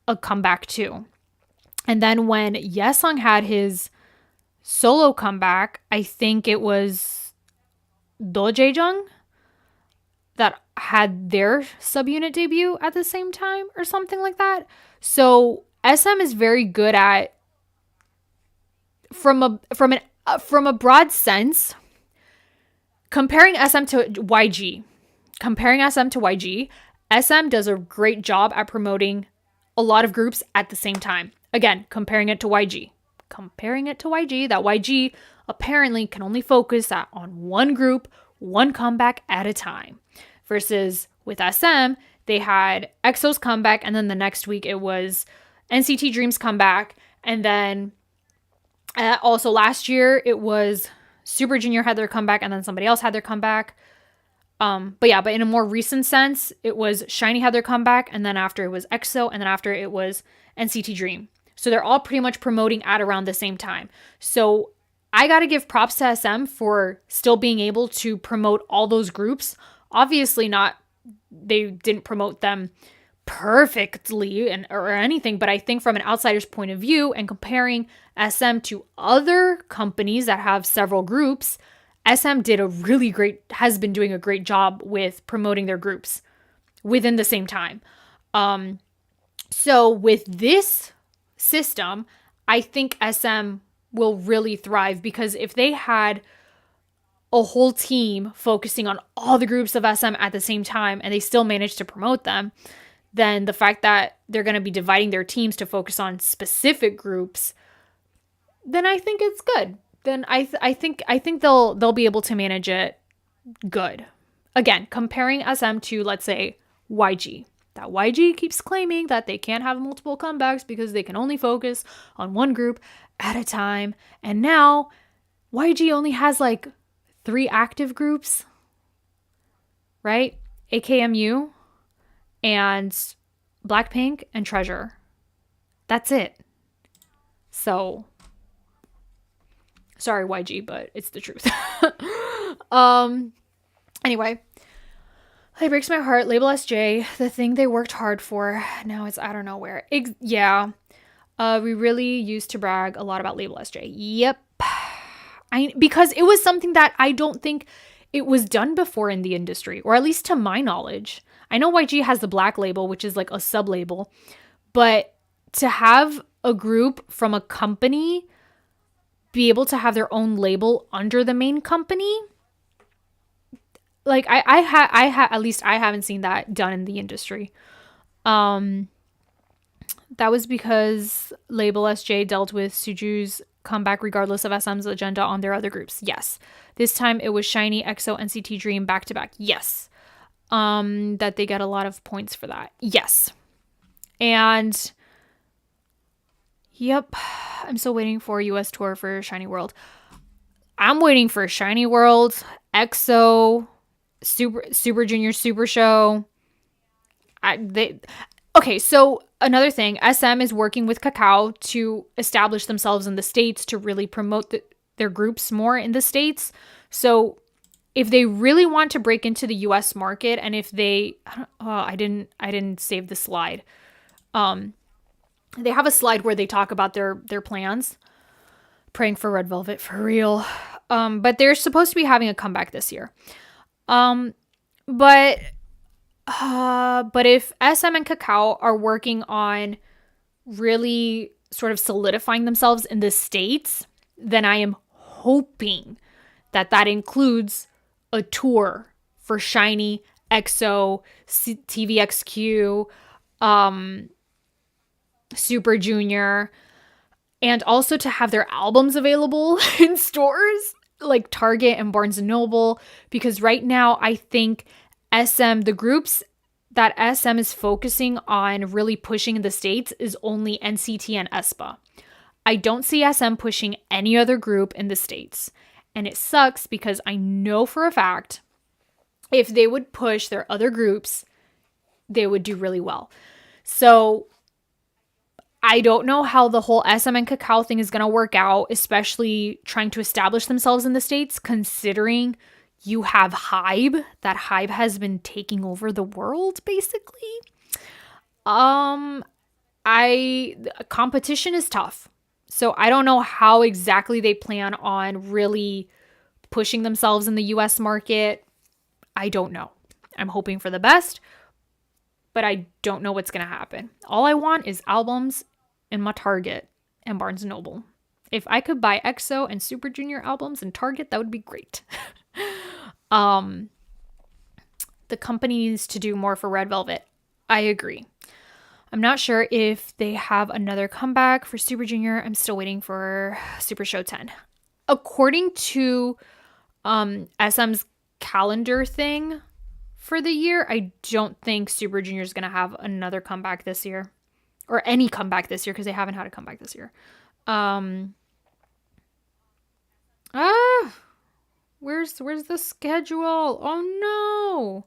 a comeback too. And then when Yesung had his solo comeback, I think it was Dojejung that had their subunit debut at the same time or something like that. So SM is very good at, from a broad sense, comparing SM to YG. SM does a great job at promoting a lot of groups at the same time. Again, comparing it to YG, that YG apparently can only focus on one group, one comeback at a time. Versus with SM, they had EXO's comeback, and then the next week it was NCT Dream's comeback, and then also last year it was Super Junior had their comeback, and then somebody else had their comeback. But in a more recent sense, it was SHINee had their comeback, and then after it was EXO, and then after it was NCT Dream. So they're all pretty much promoting at around the same time. So I gotta give props to SM for still being able to promote all those groups. Obviously they didn't promote them perfectly or anything, but I think from an outsider's point of view and comparing SM to other companies that have several groups, SM has been doing a great job with promoting their groups within the same time. So with this system, I think SM will really thrive, because if they had a whole team focusing on all the groups of SM at the same time and they still managed to promote them, then the fact that they're going to be dividing their teams to focus on specific groups, then I think it's good. Then I think they'll be able to manage it good. Again, comparing SM to, let's say, YG. That YG keeps claiming that they can't have multiple comebacks because they can only focus on one group at a time. And now YG only has 3 active groups, right? AKMU and Blackpink and Treasure. That's it. So, sorry YG, but it's the truth. Anyway, It breaks my heart. Label SJ, the thing they worked hard for, now it's I don't know where. Yeah. We really used to brag a lot about Label SJ. Yep. Because it was something that I don't think it was done before in the industry, or at least to my knowledge. I know YG has the Black Label, which is like a sub-label, but to have a group from a company be able to have their own label under the main company, like at least I haven't seen that done in the industry. That was because Label SJ dealt with SUJU's comeback regardless of SM's agenda on their other groups. Yes. This time it was SHINee, EXO, NCT Dream back to back. Yes. That they get a lot of points for that. Yes. And yep, I'm still waiting for US tour for SHINee World. I'm waiting for SHINee World, EXO, Super Junior Super Show. Okay, so another thing, SM is working with Kakao to establish themselves in the States to really promote their groups more in the States. So if they really want to break into the US market, and if they, I didn't save the slide. They have a slide where they talk about their plans. Praying for Red Velvet for real. But they're supposed to be having a comeback this year. But if SM and Kakao are working on really sort of solidifying themselves in the States, then I am hoping that includes a tour for SHINee, EXO, TVXQ, Super Junior, and also to have their albums available in stores like Target and Barnes & Noble, because right now I think the groups that SM is focusing on really pushing in the States is only NCT and aespa. I don't see SM pushing any other group in the States. And it sucks because I know for a fact if they would push their other groups, they would do really well. So I don't know how the whole SM and Kakao thing is going to work out, especially trying to establish themselves in the States, considering you have HYBE. That HYBE has been taking over the world, basically. Competition is tough. So I don't know how exactly they plan on really pushing themselves in the US market. I don't know. I'm hoping for the best, but I don't know what's going to happen. All I want is albums in my Target and Barnes & Noble. If I could buy EXO and Super Junior albums in Target, that would be great. The company needs to do more for Red Velvet. I agree. I'm not sure if they have another comeback for Super Junior. I'm still waiting for Super Show 10. According to SM's calendar thing for the year, I don't think Super Junior is going to have another comeback this year. Or any comeback this year, because they haven't had a comeback this year. Where's the schedule? Oh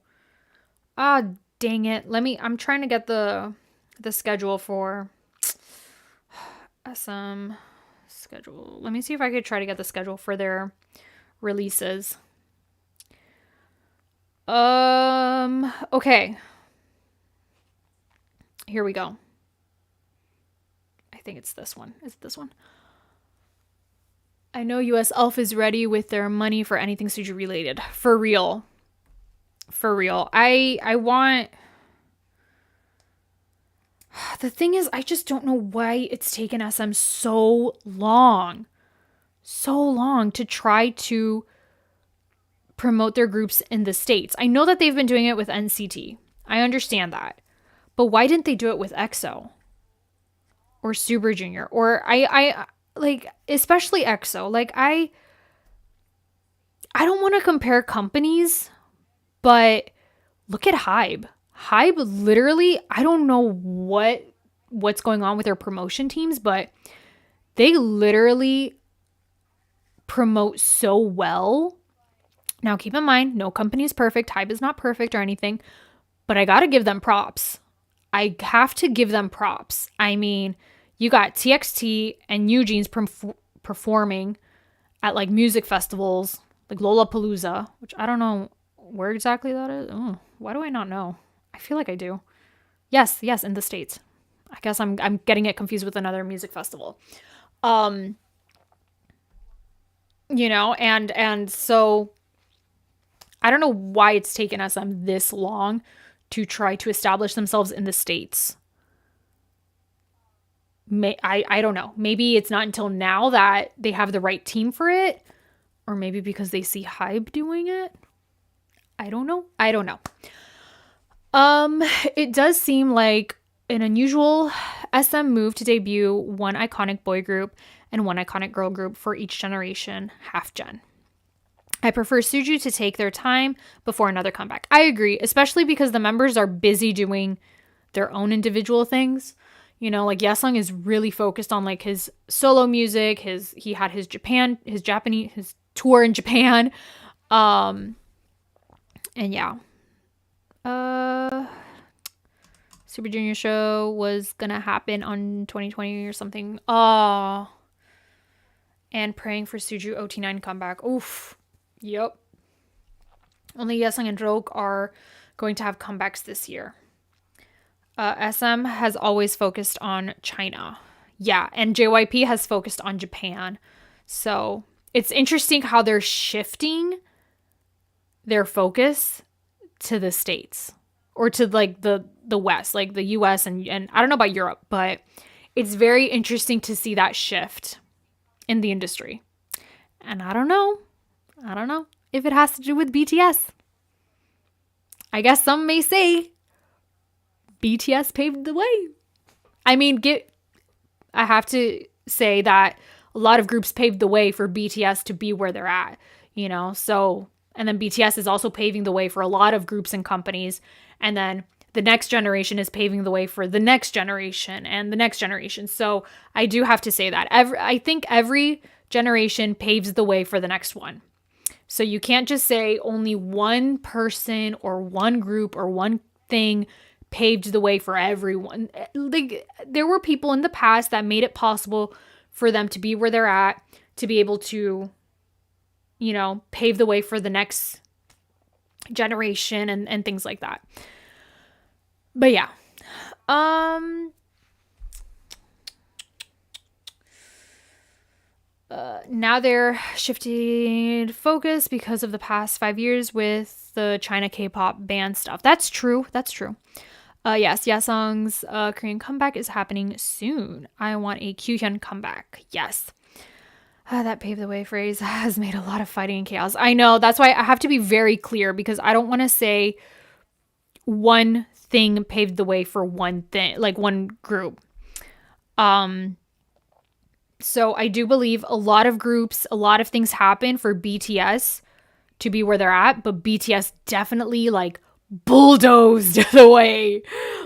no. Dang it. I'm trying to get the schedule for SM schedule. Let me see if I could try to get the schedule for their releases. Okay. Here we go. I think it's this one. Is it this one? I know US Elf is ready with their money for anything SUJU related. For real. For real. I want... The thing is, I just don't know why it's taken SM so long to try to promote their groups in the States. I know that they've been doing it with NCT. I understand that. But why didn't they do it with EXO? Or Super Junior? Or I like, especially EXO. Like, I don't want to compare companies, but look at HYBE. HYBE literally, I don't know what's going on with their promotion teams, but they literally promote so well. Now, keep in mind, no company is perfect. HYBE is not perfect or anything, but I gotta give them props. I have to give them props. I mean, you got TXT and Eugene's performing at like music festivals, like Lollapalooza, which I don't know where exactly that is. Oh, Why do I not know? I feel like I do. Yes, in the States. I guess I'm getting it confused with another music festival. And so I don't know why it's taken SM this long to try to establish themselves in the States. I don't know. Maybe it's not until now that they have the right team for it, or maybe because they see Hybe doing it. I don't know. It does seem like an unusual SM move to debut one iconic boy group and one iconic girl group for each generation, half gen. I prefer SUJU to take their time before another comeback. I agree, especially because the members are busy doing their own individual things. Like Yesung is really focused on like his solo music. He had his tour in Japan. And yeah. Super Junior show was gonna happen on 2020 or something. And praying for SUJU OT9 comeback. Oof. Yep. Only Yesung and Ryeowook are going to have comebacks this year. SM has always focused on China. Yeah, and JYP has focused on Japan. So it's interesting how they're shifting their focus to the States or to like the West, like the US and I don't know about Europe, but it's very interesting to see that shift in the industry. And I don't know if it has to do with BTS. I guess some may say BTS paved the way. I mean, I have to say that a lot of groups paved the way for BTS to be where they're at, so, and then BTS is also paving the way for a lot of groups and companies. And then the next generation is paving the way for the next generation and the next generation. So I do have to say that I think every generation paves the way for the next one. So you can't just say only one person or one group or one thing paved the way for everyone. Like, there were people in the past that made it possible for them to be where they're at, to be able to, pave the way for the next generation and things like that. But yeah. Now they're shifting focus because of the past 5 years with the China K-pop band stuff. That's true. Yes, Yesung's Korean comeback is happening soon. I want a Kyuhyun comeback. Yes. That paved the way phrase has made a lot of fighting and chaos. I know. That's why I have to be very clear, because I don't want to say one thing paved the way for one thing, like one group. So I do believe a lot of groups, a lot of things happen for BTS to be where they're at, but BTS definitely like bulldozed the way.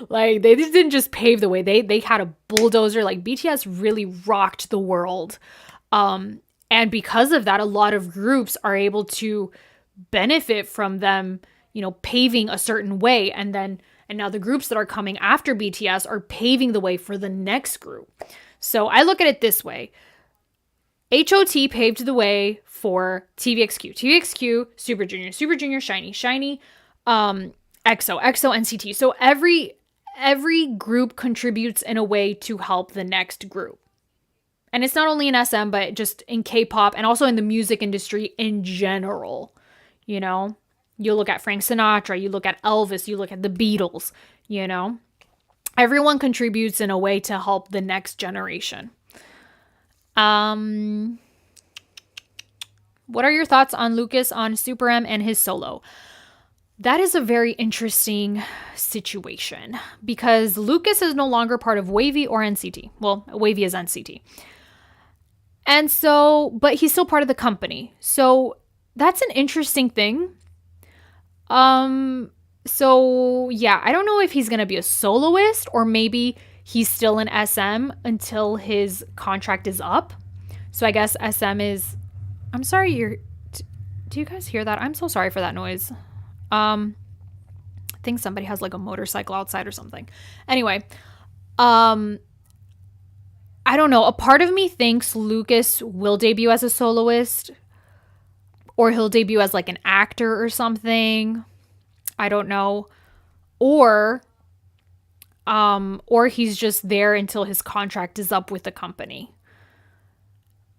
Like, they didn't just pave the way, they had a bulldozer. Like, BTS really rocked the world, and because of that, a lot of groups are able to benefit from them, paving a certain way, and now the groups that are coming after BTS are paving the way for the next group. So I look at it this way: HOT paved the way for TVXQ, Super Junior, SHINee, EXO, NCT. So every group contributes in a way to help the next group. And it's not only in SM, but just in K-pop and also in the music industry in general. You look at Frank Sinatra, you look at Elvis, you look at the Beatles, Everyone contributes in a way to help the next generation. What are your thoughts on Lucas on Super M and his solo? That is a very interesting situation, because Lucas is no longer part of Wavy or NCT. Well, Wavy is NCT. And so, but he's still part of the company. So that's an interesting thing. So yeah, I don't know if he's going to be a soloist, or maybe he's still in SM until his contract is up. So I guess SM is, I'm sorry, do you guys hear that? I'm so sorry for that noise. I think somebody has like a motorcycle outside or something. Anyway, I don't know. A part of me thinks Lucas will debut as a soloist, or he'll debut as like an actor or something. I don't know. Or he's just there until his contract is up with the company.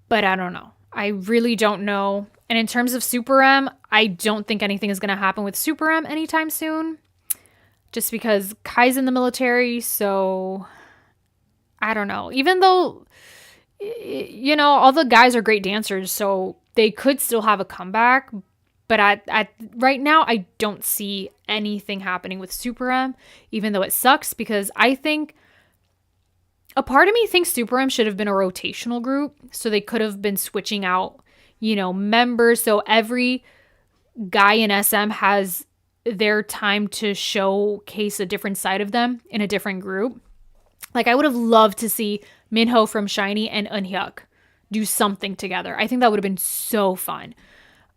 But I don't know. I really don't know. And in terms of Super M, I don't think anything is going to happen with Super M anytime soon. Just because Kai's in the military, so I don't know. Even though, you know, all the guys are great dancers, so they could still have a comeback. But at right now, I don't see anything happening with Super M, even though it sucks because I think a part of me thinks Super M should have been a rotational group. So they could have been switching out, you know, members. So every guy in SM has their time to showcase a different side of them in a different group. Like I would have loved to see Minho from SHINee and Eunhyuk do something together. I think that would have been so fun.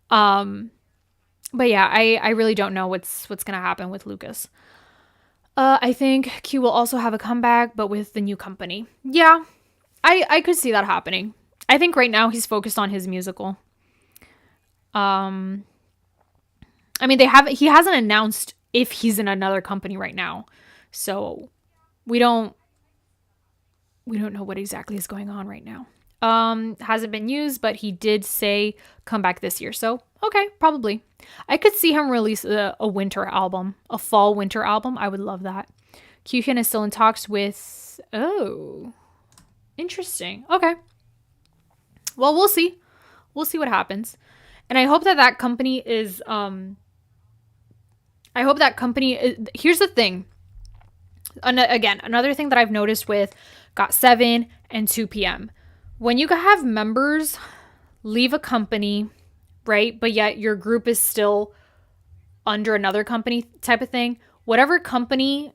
But yeah, I really don't know what's gonna happen with Lucas. I think Q will also have a comeback, but with the new company. Yeah, I could see that happening. I think right now he's focused on his musical. I mean, he hasn't announced if he's in another company right now. So we don't know what exactly is going on right now. Hasn't been used, but he did say come back this year. So, okay, probably. I could see him release a winter album, a fall winter album. I would love that. Kyuhyun is still in talks with, oh, interesting. Okay. Well, we'll see. We'll see what happens. And I hope that company is, here's the thing. Again, another thing that I've noticed with GOT7 and 2PM. When you have members leave a company, right, but yet your group is still under another company type of thing, whatever company,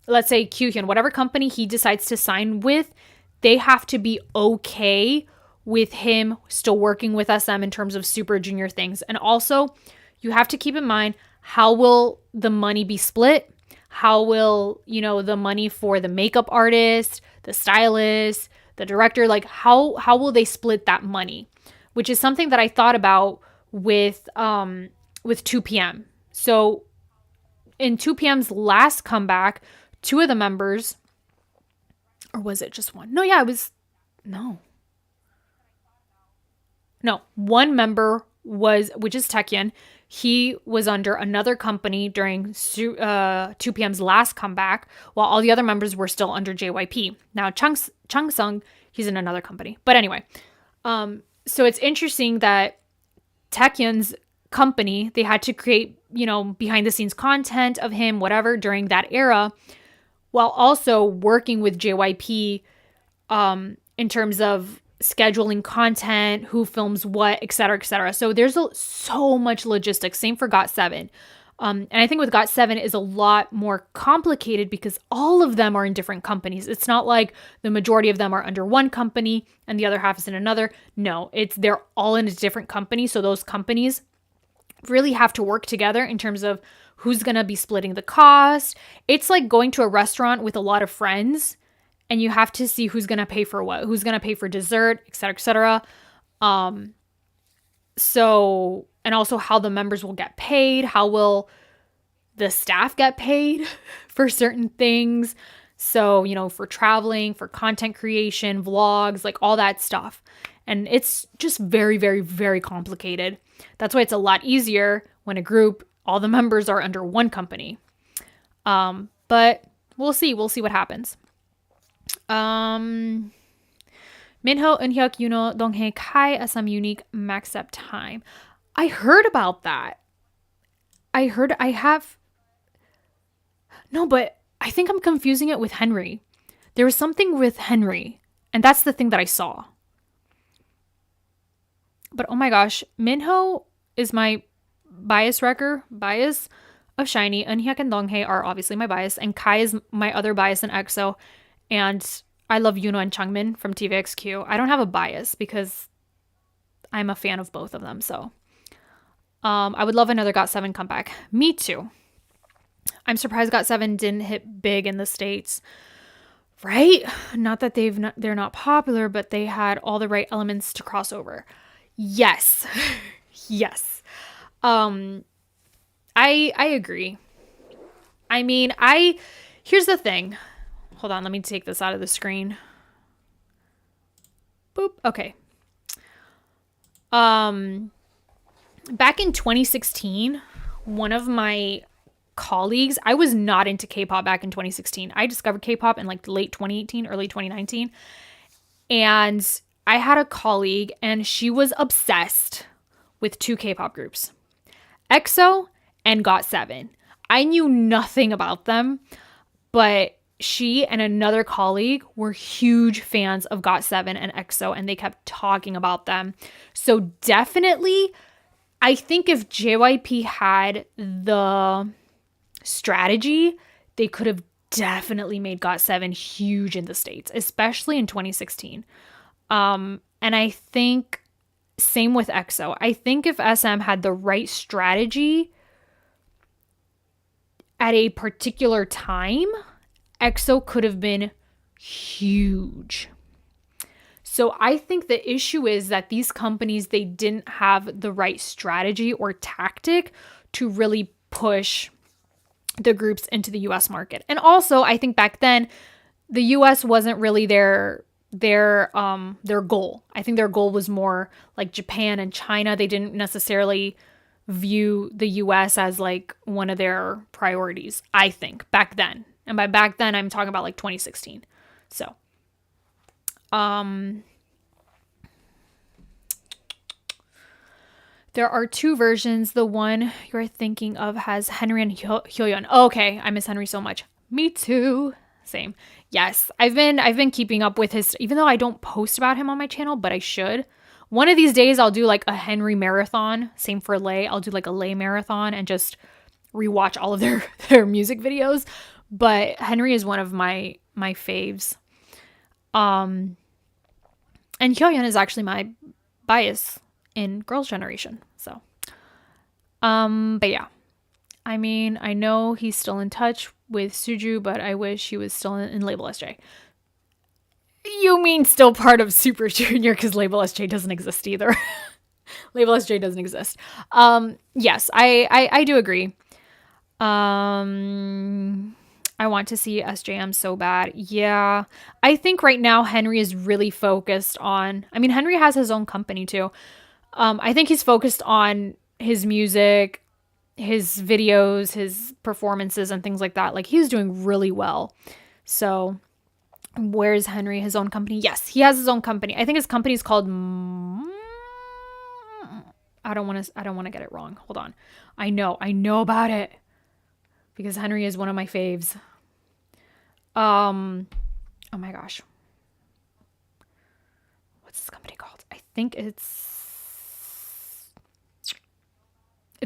let's say Kyuhyun, whatever company he decides to sign with, they have to be okay with him still working with SM in terms of Super Junior things. And also, you have to keep in mind, how will the money be split? How will, you know, the money for the makeup artist, the stylist, the director, like how will they split that money? Which is something that I thought about with 2PM. So in 2PM's last comeback, two of the members, or was it just one? No, yeah, it was one member which is Taecyeon. He was under another company during 2PM's last comeback, while all the other members were still under JYP. Now, Changsung, he's in another company. But anyway, so it's interesting that Taecyeon's company, they had to create, you know, behind the scenes content of him, whatever, during that era, while also working with JYP in terms of scheduling content, who films what, et cetera, et cetera. So there's so much logistics. Same for GOT7. And I think with GOT7 is a lot more complicated because all of them are in different companies. It's not like the majority of them are under one company and the other half is in another. No, they're all in a different company. So those companies really have to work together in terms of who's going to be splitting the cost. It's like going to a restaurant with a lot of friends and you have to see who's going to pay for what, who's going to pay for dessert, et cetera, et cetera. So, and also how the members will get paid. How will the staff get paid for certain things? So, you know, for traveling, for content creation, vlogs, like all that stuff. And it's just very, very, very complicated. That's why it's a lot easier when a group, all the members are under one company. But we'll see. We'll see what happens. Minho, Eunhyuk, Yuno, Donghae, Kai, SM Unique, max up time. I heard about that. No, but I think I'm confusing it with Henry. There was something with Henry, and that's the thing that I saw. But oh my gosh, Minho is my bias of SHINee. Eunhyuk and Donghae are obviously my bias, and Kai is my other bias in EXO. And I love Yuno and Changmin from TVXQ. I don't have a bias because I'm a fan of both of them. So I would love another GOT7 comeback. Me too. I'm surprised GOT7 didn't hit big in the States. Right? Not that they're not popular, but they had all the right elements to cross over. Yes. Yes. I agree. I mean, here's the thing. Hold on, let me take this out of the screen. Boop. Okay. Back in 2016, one of my colleagues, I was not into K-pop back in 2016. I discovered K-pop in like late 2018, early 2019. And I had a colleague and she was obsessed with two K-pop groups, EXO and GOT7. I knew nothing about them, but she and another colleague were huge fans of GOT7 and EXO, and they kept talking about them. So definitely, I think if JYP had the strategy, they could have definitely made GOT7 huge in the States, especially in 2016. And I think same with EXO. I think if SM had the right strategy at a particular time, EXO could have been huge. So I think the issue is that these companies, they didn't have the right strategy or tactic to really push the groups into the US market. And also, I think back then, the US wasn't really their goal. I think their goal was more like Japan and China. They didn't necessarily view the US as like one of their priorities, I think, back then. And by back then, I'm talking about like 2016. So, there are two versions. The one you're thinking of has Henry and Hyun. Oh, okay, I miss Henry so much. Me too. Same. Yes, I've been keeping up with his, even though I don't post about him on my channel, but I should. One of these days, I'll do like a Henry marathon. Same for Lay. I'll do like a Lay marathon and just rewatch all of their music videos. But Henry is one of my faves. And Kyuhyun is actually my bias in Girls' Generation. So, but yeah. I mean, I know he's still in touch with SUJU, but I wish he was still in Label SJ. You mean still part of Super Junior, because Label SJ doesn't exist either. Label SJ doesn't exist. Yes, I do agree. I want to see SJM so bad. Yeah. I think right now Henry is really focused on, I mean, Henry has his own company too. I think he's focused on his music, his videos, his performances and things like that. Like, he's doing really well. So where's Henry? His own company? Yes, he has his own company. I think his company is called I don't want to get it wrong. Hold on. I know about it because Henry is one of my faves. Oh my gosh. What's this company called? I think it's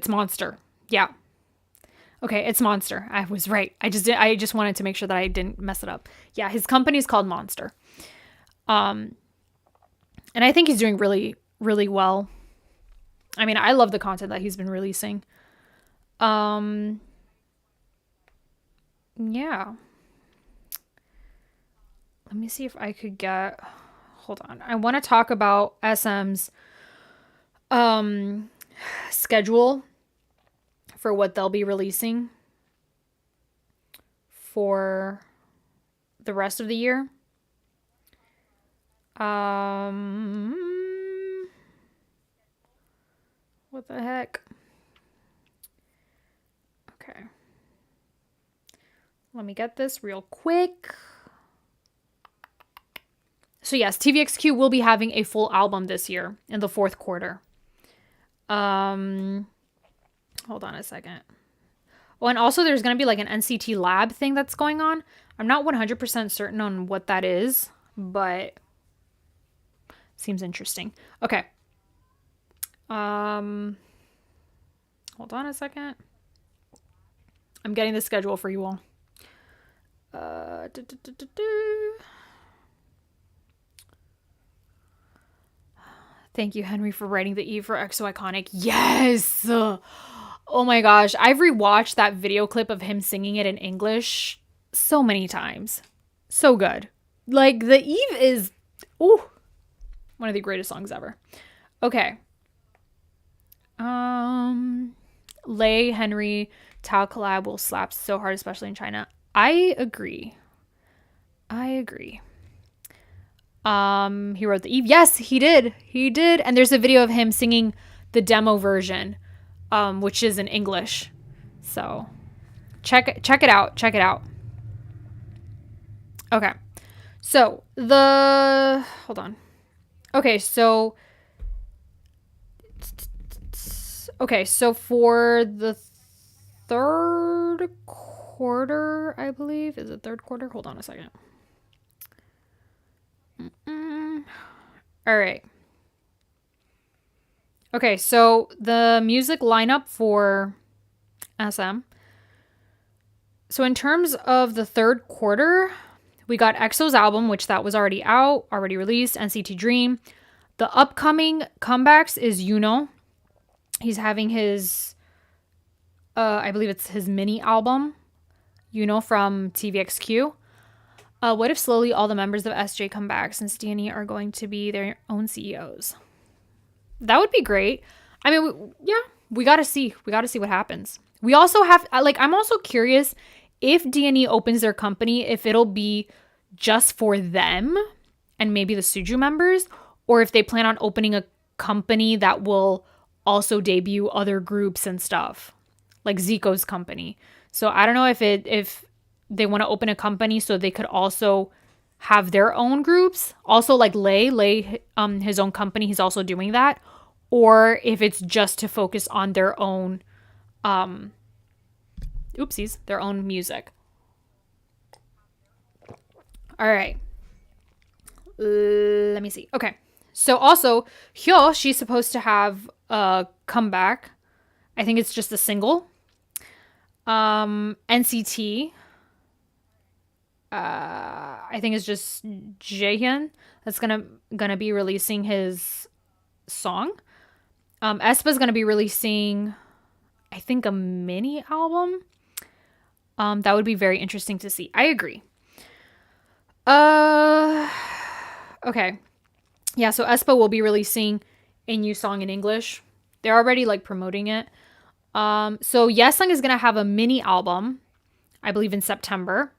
Monster. Yeah. Okay, it's Monster. I was right. I just wanted to make sure that I didn't mess it up. Yeah, his company is called Monster. And I think he's doing really, really well. I mean, I love the content that he's been releasing. Yeah. Let me see if I could get, hold on. I want to talk about SM's schedule for what they'll be releasing for the rest of the year. What the heck? Okay. Let me get this real quick. So yes, TVXQ will be having a full album this year in the fourth quarter. Hold on a second. Oh, and also there's going to be like an NCT Lab thing that's going on. I'm not 100% certain on what that is, but seems interesting. Okay. Hold on a second. I'm getting the schedule for you all. Thank you, Henry, for writing the E for EXO Iconic. Yes! Oh my gosh. I've rewatched that video clip of him singing it in English so many times. So good. Like, the Eve is, one of the greatest songs ever. Okay. Lay Henry Tao collab will slap so hard, especially in China. I agree. He wrote the Eve. Yes, he did. And there's a video of him singing the demo version, which is in English. So check it out. Okay. So hold on. Okay, so for the third quarter, I believe, is it third quarter? Hold on a second. All right. Okay, so the music lineup for SM. So in terms of the third quarter, we got EXO's album, which that was already out, already released, NCT Dream. The upcoming comebacks is Yuno. He's having his, I believe it's his mini album, Yuno from TVXQ. What if slowly all the members of SJ come back since D&E are going to be their own CEOs? That would be great. I mean, we got to see. We got to see what happens. We also have, I'm also curious if D&E opens their company, if it'll be just for them and maybe the SUJU members, or if they plan on opening a company that will also debut other groups and stuff, like Zico's company. So I don't know if they want to open a company so they could also have their own groups. Also, like Lay, his own company, he's also doing that. Or if it's just to focus on their own, their own music. All right. Let me see. Okay. So also, Hyo, she's supposed to have a comeback. I think it's just a single. NCT. I think it's just Jaehyun that's gonna be releasing his song. aespa's gonna be releasing, I think, a mini album. That would be very interesting to see. I agree. Okay. Yeah, so aespa will be releasing a new song in English. They're already promoting it. So Yesung is gonna have a mini album, I believe in September.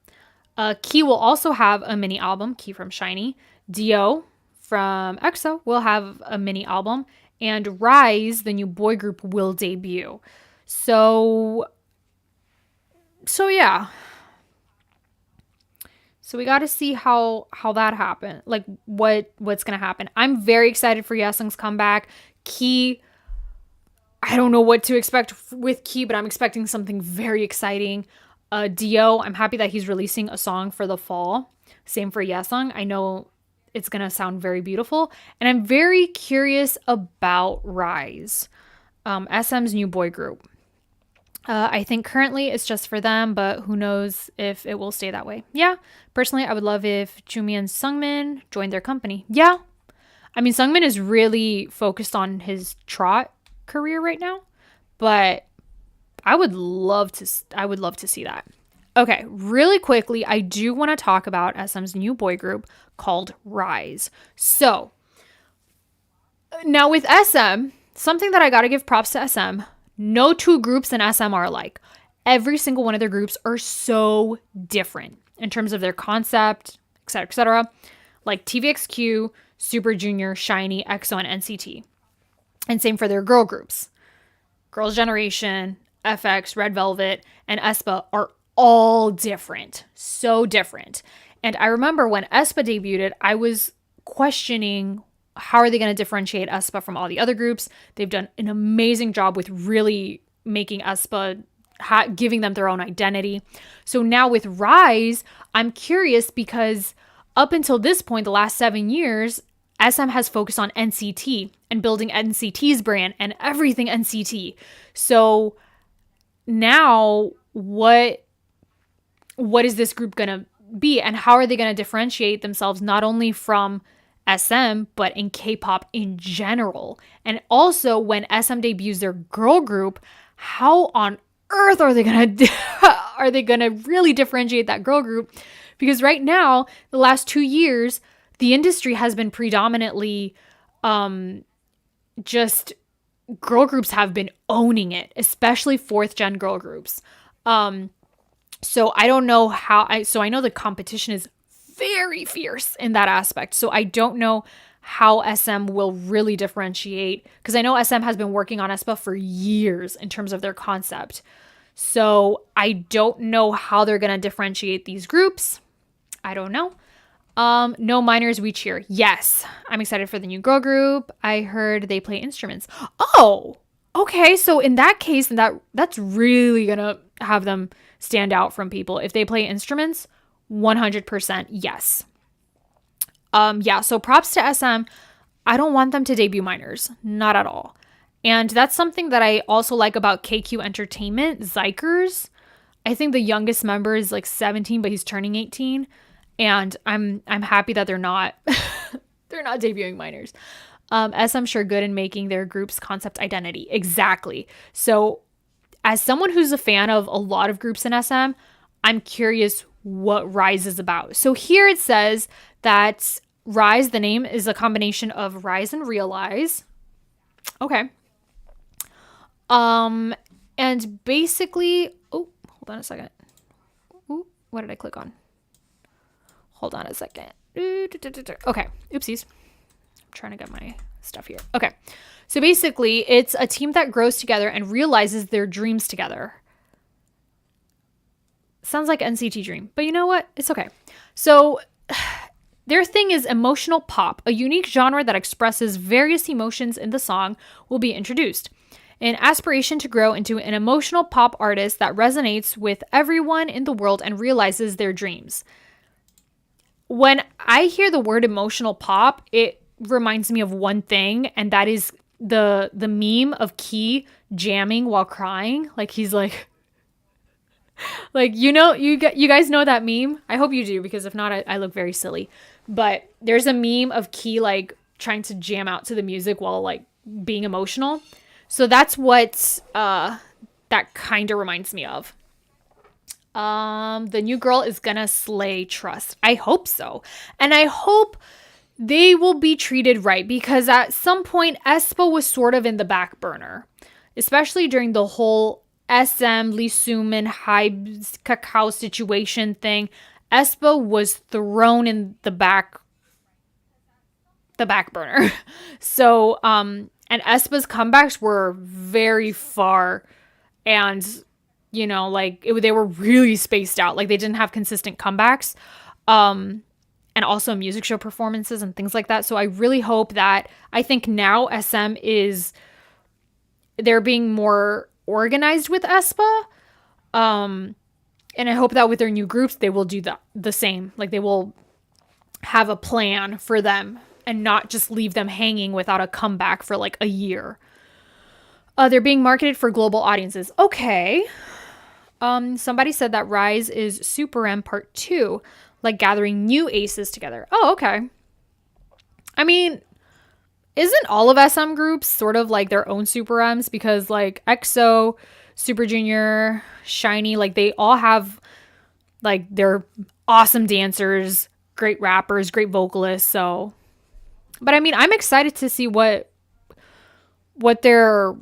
Key will also have a mini album, Key from SHINee. Dio from EXO will have a mini album. And Rise, the new boy group, will debut. So yeah. So we got to see how that happened. What's going to happen. I'm very excited for Yesung's comeback. Key, I don't know what to expect with Key, but I'm expecting something very exciting. Dio, I'm happy that he's releasing a song for the fall. Same for Yesung. I know it's going to sound very beautiful. And I'm very curious about Rise, SM's new boy group. I think currently it's just for them, but who knows if it will stay that way. Yeah, personally, I would love if Chumi and Sungmin joined their company. Yeah. I mean, Sungmin is really focused on his trot career right now, but I would love to see that. Okay, really quickly, I do want to talk about SM's new boy group called Rise. So, now with SM, something that I got to give props to SM, no two groups in SM are alike. Every single one of their groups are so different in terms of their concept, etc., etc. Like TVXQ, Super Junior, SHINee, EXO, and NCT. And same for their girl groups. Girls' Generation, FX, Red Velvet, and aespa are all different. So different. And I remember when aespa debuted, I was questioning how are they going to differentiate aespa from all the other groups. They've done an amazing job with really making aespa, giving them their own identity. So now with Rise, I'm curious because up until this point, the last 7 years, SM has focused on NCT and building NCT's brand and everything NCT. So now what is this group going to be, and how are they going to differentiate themselves not only from SM but in K-pop in general? And also when SM debuts their girl group, how on earth are they going to really differentiate that girl group? Because right now, the last 2 years, the industry has been predominantly just girl groups have been owning it, especially 4th gen girl groups. So I don't know so I know the competition is very fierce in that aspect. So I don't know how SM will really differentiate, because I know SM has been working on aespa for years in terms of their concept. So I don't know how they're going to differentiate these groups. I don't know. No minors, we cheer. Yes, I'm excited for the new girl group. I heard they play instruments. Oh, okay. So in that case, that's really going to have them stand out from people. If they play instruments, 100% yes. Yeah, so props to SM. I don't want them to debut minors. Not at all. And that's something that I also like about KQ Entertainment, Zykers. I think the youngest member is like 17, but he's turning 18. And I'm happy that they're not they're not debuting minors. SM sure good in making their group's concept identity. Exactly. So as someone who's a fan of a lot of groups in SM, I'm curious what Rise is about. So here it says that Rise, the name, is a combination of Rise and Realize. Okay. And basically, oh, hold on a second. Ooh, what did I click on? Hold on a second. Okay, oopsies. I'm trying to get my stuff here. Okay, so basically, it's a team that grows together and realizes their dreams together. Sounds like NCT Dream, but you know what? It's okay. So their thing is emotional pop, a unique genre that expresses various emotions in the song will be introduced. An aspiration to grow into an emotional pop artist that resonates with everyone in the world and realizes their dreams. When I hear the word emotional pop, it reminds me of one thing, and that is the meme of Key jamming while crying. Like he's like you know, you guys know that meme? I hope you do, because if not, I look very silly. But there's a meme of Key like trying to jam out to the music while like being emotional. So that's what that kind of reminds me of. The new girl is gonna slay, trust. I hope so. And I hope they will be treated right, because at some point aespa was sort of in the back burner, especially during the whole SM Lee Soo-min Hybe Kakao situation thing. aespa was thrown in the back burner. So and aespa's comebacks were very far, and you know, like they were really spaced out. Like they didn't have consistent comebacks, and also music show performances and things like that. So I really hope that, I think now they're being more organized with aespa, and I hope that with their new groups they will do the same. Like they will have a plan for them and not just leave them hanging without a comeback for like a year. They're being marketed for global audiences. Okay. Somebody said that Rise is Super M Part 2, like gathering new aces together. Oh, okay. I mean, isn't all of SM groups sort of like their own Super M's? Because like EXO, Super Junior, SHINee, like they all have like they're awesome dancers, great rappers, great vocalists. So, but I mean, I'm excited to see what they are,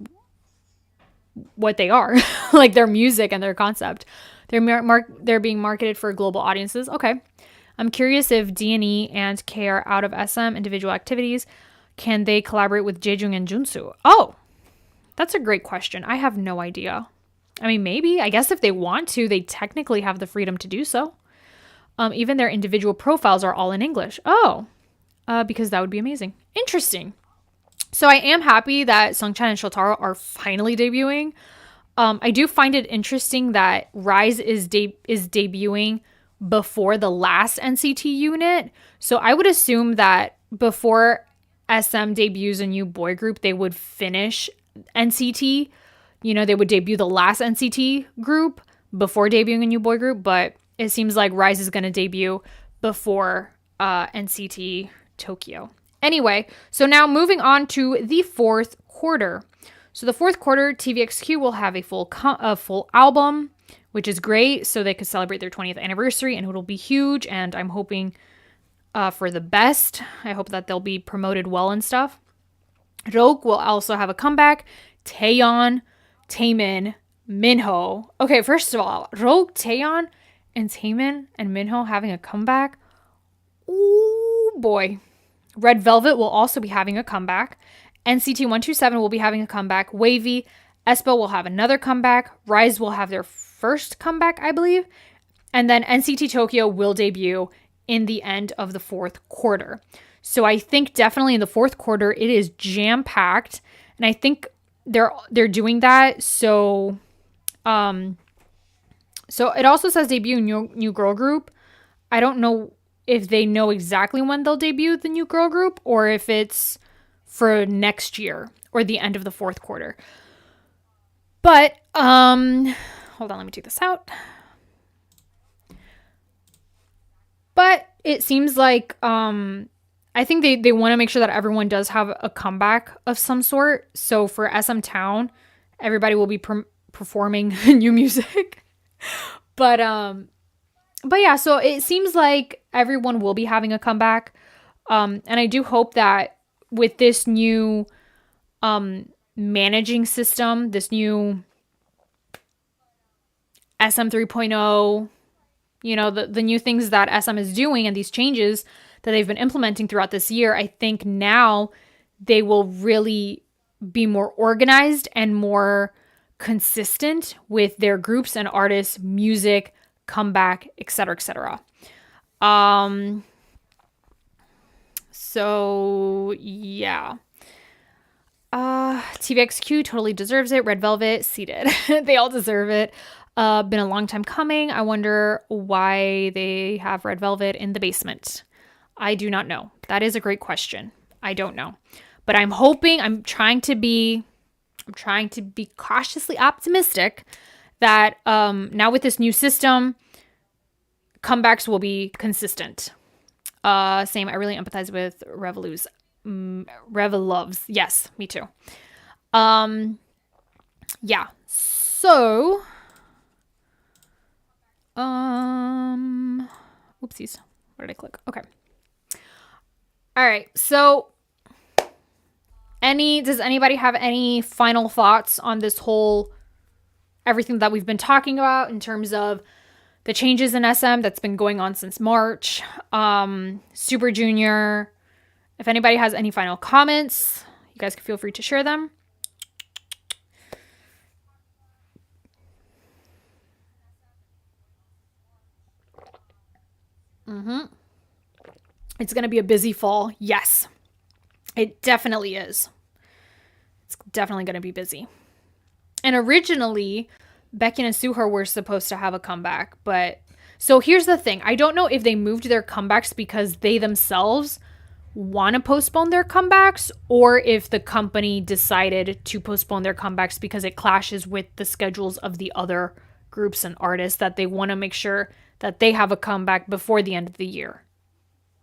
like their music and their concept. They're being marketed for global audiences. Okay. I'm curious if D&E and K are out of SM individual activities. Can they collaborate with Jaejung and Junsu? Oh, that's a great question. I have no idea. I mean, maybe. I guess if they want to, they technically have the freedom to do so. Even their individual profiles are all in English. Oh, because that would be amazing. Interesting. So I am happy that Sungchan and Shotaro are finally debuting. I do find it interesting that Rise is debuting before the last NCT unit. So I would assume that before SM debuts a new boy group, they would finish NCT. You know, they would debut the last NCT group before debuting a new boy group. But it seems like Rise is going to debut before NCT Tokyo. Anyway, so now moving on to the fourth quarter. So the fourth quarter, TVXQ will have a full album, which is great. So they could celebrate their 20th anniversary, and it'll be huge. And I'm hoping for the best. I hope that they'll be promoted well and stuff. Ryeowook will also have a comeback. Taeyeon, Taemin, Minho. Okay, first of all, Ryeowook, Taeyeon, and Taemin and Minho having a comeback. Ooh, boy. Red Velvet will also be having a comeback. NCT 127 will be having a comeback. Wavy, aespa will have another comeback. Rise will have their first comeback, I believe. And then NCT Tokyo will debut in the end of the fourth quarter. So I think definitely in the fourth quarter, it is jam-packed. And I think they're doing that. So it also says debut new girl group. I don't know if they know exactly when they'll debut the new girl group or if it's for next year or the end of the fourth quarter. But hold on, let me take this out. But it seems like I think they want to make sure that everyone does have a comeback of some sort. So for SM Town, everybody will be performing new music. But yeah, so it seems like everyone will be having a comeback. And I do hope that with this new managing system, this new SM 3.0, you know, the new things that SM is doing and these changes that they've been implementing throughout this year, I think now they will really be more organized and more consistent with their groups and artists, music, comeback, etc., etc. So yeah. TVXQ totally deserves it. Red Velvet, seated. They all deserve it. Been a long time coming. I wonder why they have Red Velvet in the basement. I do not know. That is a great question. I don't know. But I'm trying to be cautiously optimistic that now with this new system, comebacks will be consistent. Same, I really empathize with Revolu's. Reveloves. Yes, me too. Yeah. So, oopsies. Where did I click? Okay. All right. So, does anybody have any final thoughts on this whole everything that we've been talking about in terms of the changes in SM that's been going on since March? Super Junior. If anybody has any final comments, you guys can feel free to share them. It's going to be a busy fall. Yes, it definitely is. It's definitely going to be busy. And originally, Baekhyun and Suho were supposed to have a comeback. But so here's the thing. I don't know if they moved their comebacks because they themselves want to postpone their comebacks or if the company decided to postpone their comebacks because it clashes with the schedules of the other groups and artists that they want to make sure that they have a comeback before the end of the year.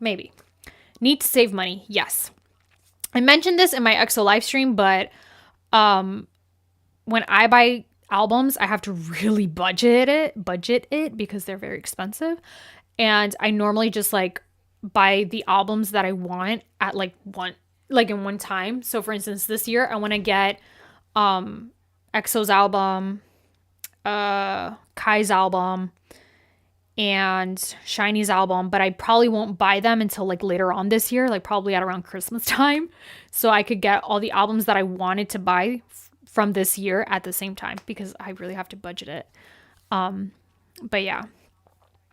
Maybe. Need to save money. Yes. I mentioned this in my EXO live stream, but when I buy albums, I have to really budget it because they're very expensive. And I normally just like buy the albums that I want at in one time. So for instance, this year I want to get EXO's album, Kai's album, and Shiny's album, but I probably won't buy them until like later on this year, like probably at around Christmas time. So I could get all the albums that I wanted to buy from this year at the same time because I really have to budget it. But yeah,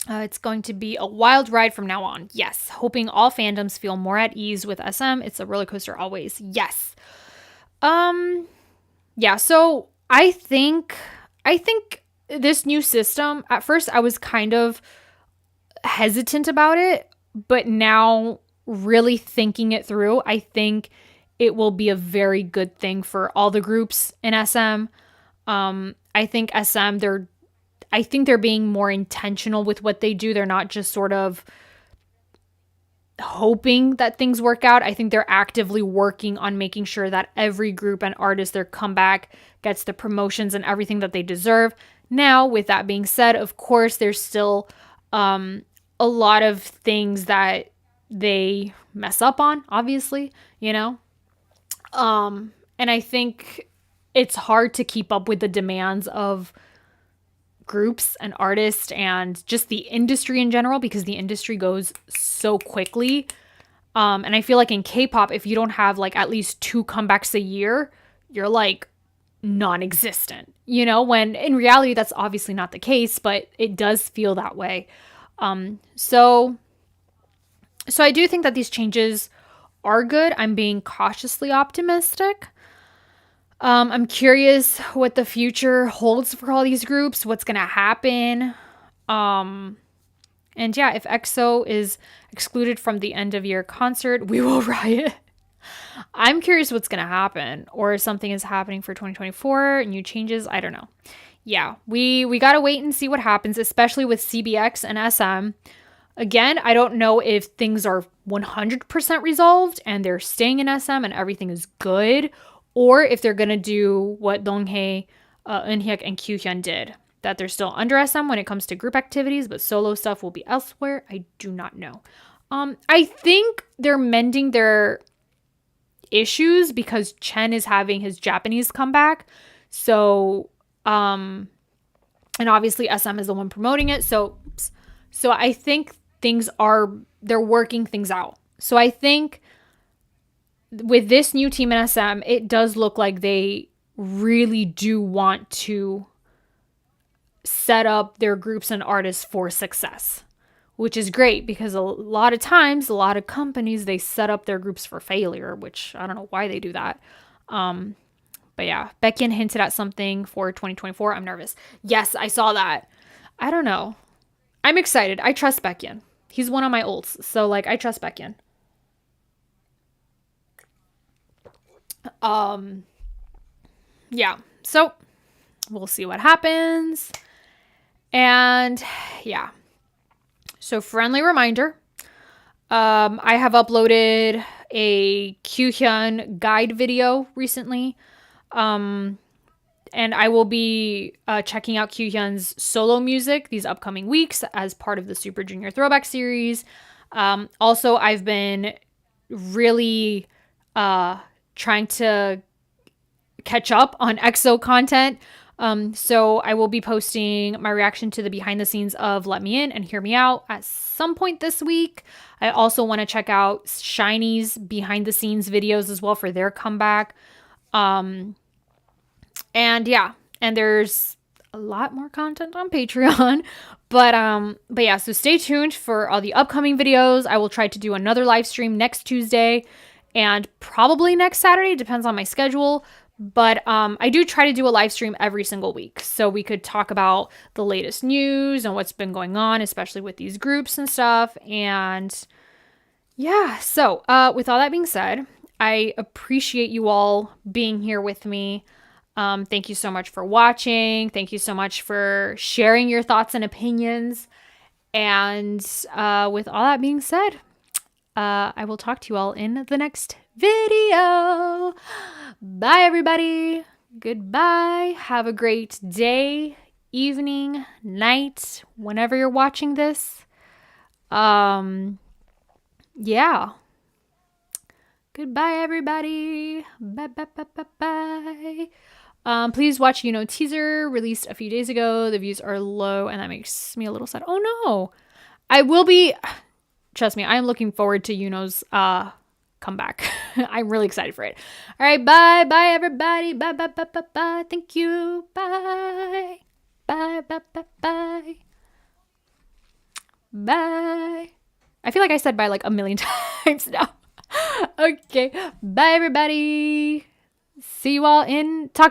it's going to be a wild ride from now on. Yes. Hoping all fandoms feel more at ease with SM. It's a roller coaster always. Yes. Yeah. So I think this new system, at first I was kind of hesitant about it, but now really thinking it through, I think it will be a very good thing for all the groups in SM. I think SM, they're being more intentional with what they do. They're not just sort of hoping that things work out. I think they're actively working on making sure that every group and artist, their comeback, gets the promotions and everything that they deserve. Now, with that being said, of course, there's still a lot of things that they mess up on, obviously, you know. And I think it's hard to keep up with the demands of groups and artists and just the industry in general, because the industry goes so quickly. And I feel like in K-pop, if you don't have like at least 2 comebacks a year, you're like non-existent, when in reality, that's obviously not the case, but it does feel that way. So I do think that these changes are good. I'm being cautiously optimistic. I'm curious what the future holds for all these groups, what's going to happen. And yeah, if EXO is excluded from the end of year concert, we will riot. I'm curious what's going to happen, or if something is happening for 2024, new changes. I don't know. Yeah, we got to wait and see what happens, especially with CBX and SM. Again, I don't know if things are 100% resolved and they're staying in SM and everything is good, or if they're going to do what Donghae, Eunhyuk, and Kyuhyun did, that they're still under SM when it comes to group activities, but solo stuff will be elsewhere. I do not know. I think they're mending their issues because Chen is having his Japanese comeback. So, and obviously SM is the one promoting it. So I think they're working things out. So I think with this new team in SM, it does look like they really do want to set up their groups and artists for success, which is great because a lot of times, a lot of companies, they set up their groups for failure, which I don't know why they do that. But yeah, Baekhyun hinted at something for 2024. I'm nervous. Yes, I saw that. I don't know. I'm excited. I trust Baekhyun. He's one of my olds. So like, I trust Baekhyun. Yeah. So we'll see what happens. And yeah. So friendly reminder. I have uploaded a Kyuhyun guide video recently. And I will be checking out Kyuhyun's solo music these upcoming weeks as part of the Super Junior Throwback series. Also, I've been really trying to catch up on EXO content. So I will be posting my reaction to the behind the scenes of Let Me In and Hear Me Out at some point this week. I also want to check out SHINee's behind the scenes videos as well for their comeback. And yeah, and there's a lot more content on Patreon, but yeah, so stay tuned for all the upcoming videos. I will try to do another live stream next Tuesday and probably next Saturday, depends on my schedule. But I do try to do a live stream every single week, so we could talk about the latest news and what's been going on, especially with these groups and stuff. And yeah, so with all that being said, I appreciate you all being here with me. Thank you so much for watching. Thank you so much for sharing your thoughts and opinions. And with all that being said, I will talk to you all in the next video. Bye, everybody. Goodbye. Have a great day, evening, night, whenever you're watching this. Yeah. Goodbye, everybody. Bye, bye, bye, bye, bye. Please watch teaser released a few days ago. The views are low, and that makes me a little sad. Oh, no. I will be... Trust me, I am looking forward to Yuno's comeback. I'm really excited for it. All right, bye. Bye, everybody. Bye, bye, bye, bye, bye. Thank you. Bye. Bye, bye, bye, bye. Bye. I feel like I said bye like a million times now. Okay. Bye, everybody. Talk to you all in the